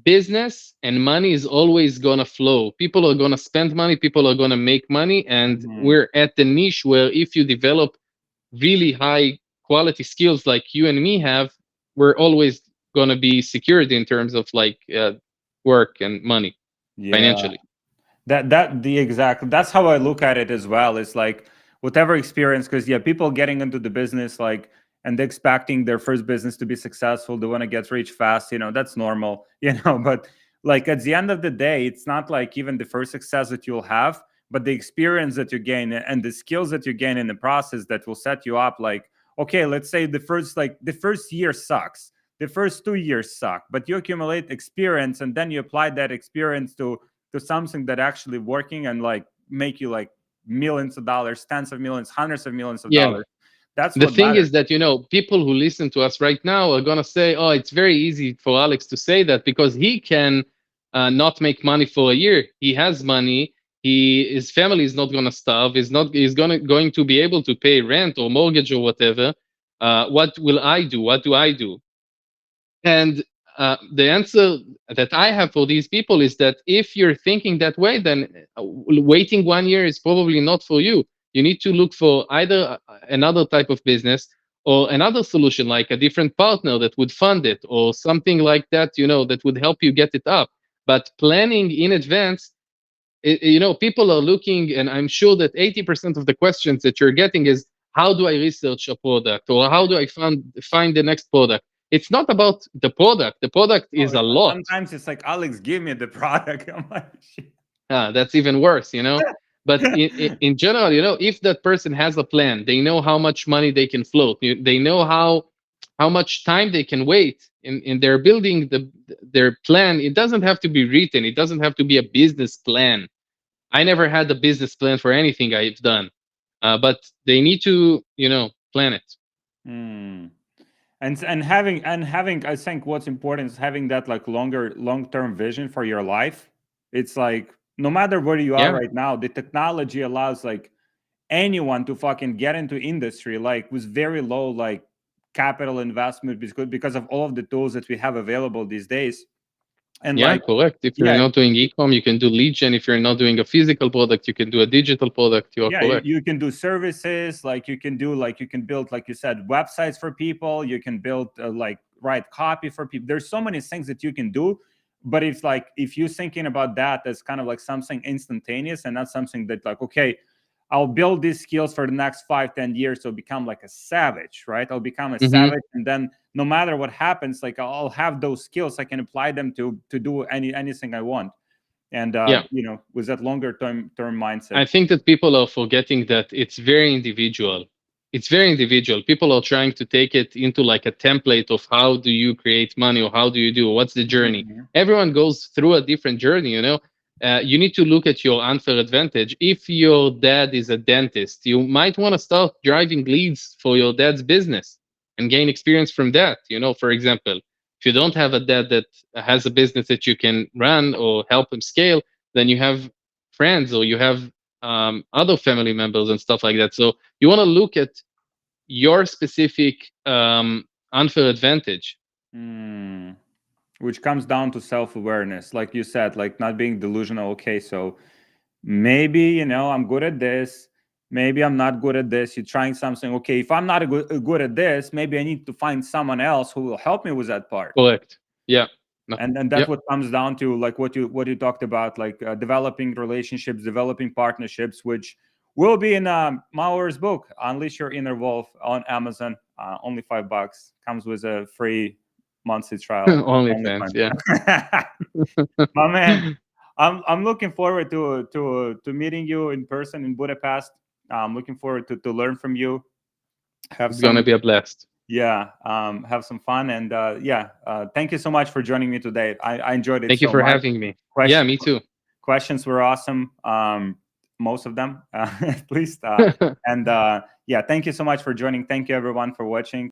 Speaker 2: business and money is always going to flow. People are going to spend money, people are going to make money, and
Speaker 1: Mhm.
Speaker 2: we're at the niche where if you develop really high quality skills like you and me have, we're always going to be secured in terms of like work and money
Speaker 1: Yeah.
Speaker 2: financially.
Speaker 1: That the exact that's how I look at it as well. It's like whatever experience, because yeah, people getting into the business like and they're expecting their first business to be successful, they want to get rich fast, that's normal, but like at the end of the day, it's not like even the first success that you'll have, but the experience that you gain and the skills that you gain in the process that will set you up. Like, okay, let's say the first year sucks. The first 2 years suck, but you accumulate experience and then you apply that experience to something that actually working and like make you like millions of dollars, tens of millions, hundreds of millions of
Speaker 2: Yeah.
Speaker 1: dollars. That's
Speaker 2: The
Speaker 1: what
Speaker 2: thing
Speaker 1: matters.
Speaker 2: is that, people who listen to us right now are going to say, oh, it's very easy for Alex to say that because he can not make money for a year. He has money. His family is not going to starve. He's going to be able to pay rent or mortgage or whatever. What will I do? What do I do? And the answer that I have for these people is that if you're thinking that way, then waiting 1 year is probably not for you. You need to look for either another type of business or another solution, like a different partner that would fund it or something like that, that would help you get it up. But planning in advance, people are looking, and I'm sure that 80% of the questions that you're getting is, how do I research a product or how do I find the next product? It's not about the product. The product
Speaker 1: Oh,
Speaker 2: is a lot.
Speaker 1: sometimes it's like, Alex, give me the product. I'm like, shit.
Speaker 2: That's even worse. But in general, if that person has a plan, they know how much money they can float. They know how much time they can wait in their building their plan. It doesn't have to be written. It doesn't have to be a business plan. I never had a business plan for anything I've done, but they need to, plan it.
Speaker 1: Hmm. And having I think what's important is having that like long-term vision for your life. It's like no matter where you are
Speaker 2: Yeah,
Speaker 1: right now, the technology allows like anyone to fucking get into industry like with very low like capital investment because of all of the tools that we have available these days. And
Speaker 2: yeah,
Speaker 1: like,
Speaker 2: correct. If you're
Speaker 1: yeah,
Speaker 2: not doing e-com, you can do lead gen. If you're not doing a physical product, you can do a digital product. You are
Speaker 1: yeah, you,
Speaker 2: correct.
Speaker 1: you can do services, like you can build, like you said, websites for people. You can build like write copy for people. There's so many things that you can do. But it's like if you're thinking about that as kind of like something instantaneous and not something that like, okay, I'll build these skills for the next 5, 10 years to become like a savage, right? I'll become a
Speaker 2: Hmm.
Speaker 1: savage, and then no matter what happens, like I'll have those skills. I can apply them to do anything I want. And
Speaker 2: Yeah.
Speaker 1: with that longer term mindset.
Speaker 2: I think that people are forgetting that it's very individual. It's very individual. People are trying to take it into like a template of how do you create money or how do you do, what's the journey.
Speaker 1: Mhm.
Speaker 2: Everyone goes through a different journey. You need to look at your unfair advantage. If your dad is a dentist, you might want to start driving leads for your dad's business and gain experience from that. For example, if you don't have a dad that has a business that you can run or help him scale, then you have friends or you have other family members and stuff like that. So you want to look at your specific unfair advantage.
Speaker 1: Mm. Which comes down to self-awareness, like you said, like not being delusional. Okay, so maybe I'm good at this, maybe I'm not good at this. You're trying something. Okay, if I'm not good at this, maybe I need to find someone else who will help me with that part.
Speaker 2: Correct. Yeah. No.
Speaker 1: And
Speaker 2: Yeah.
Speaker 1: that's what comes down to, like what you talked about, like developing relationships, developing partnerships, which will be in Maor's book, Unleash Your Inner Wolf, on Amazon. Only $5, comes with a free monthly trial.
Speaker 2: OnlyFans, yeah.
Speaker 1: My man, I'm looking forward to meeting you in person in Budapest. I'm looking forward to learn from you. Have
Speaker 2: It's gonna
Speaker 1: some
Speaker 2: be a blast.
Speaker 1: yeah, have some fun, and thank you so much for joining me today. I enjoyed it
Speaker 2: Thank you
Speaker 1: so
Speaker 2: for
Speaker 1: much.
Speaker 2: having me. Yeah,
Speaker 1: Question,
Speaker 2: me too.
Speaker 1: questions were awesome. Most of them, at least. And yeah, thank you so much for joining. Thank you everyone for watching.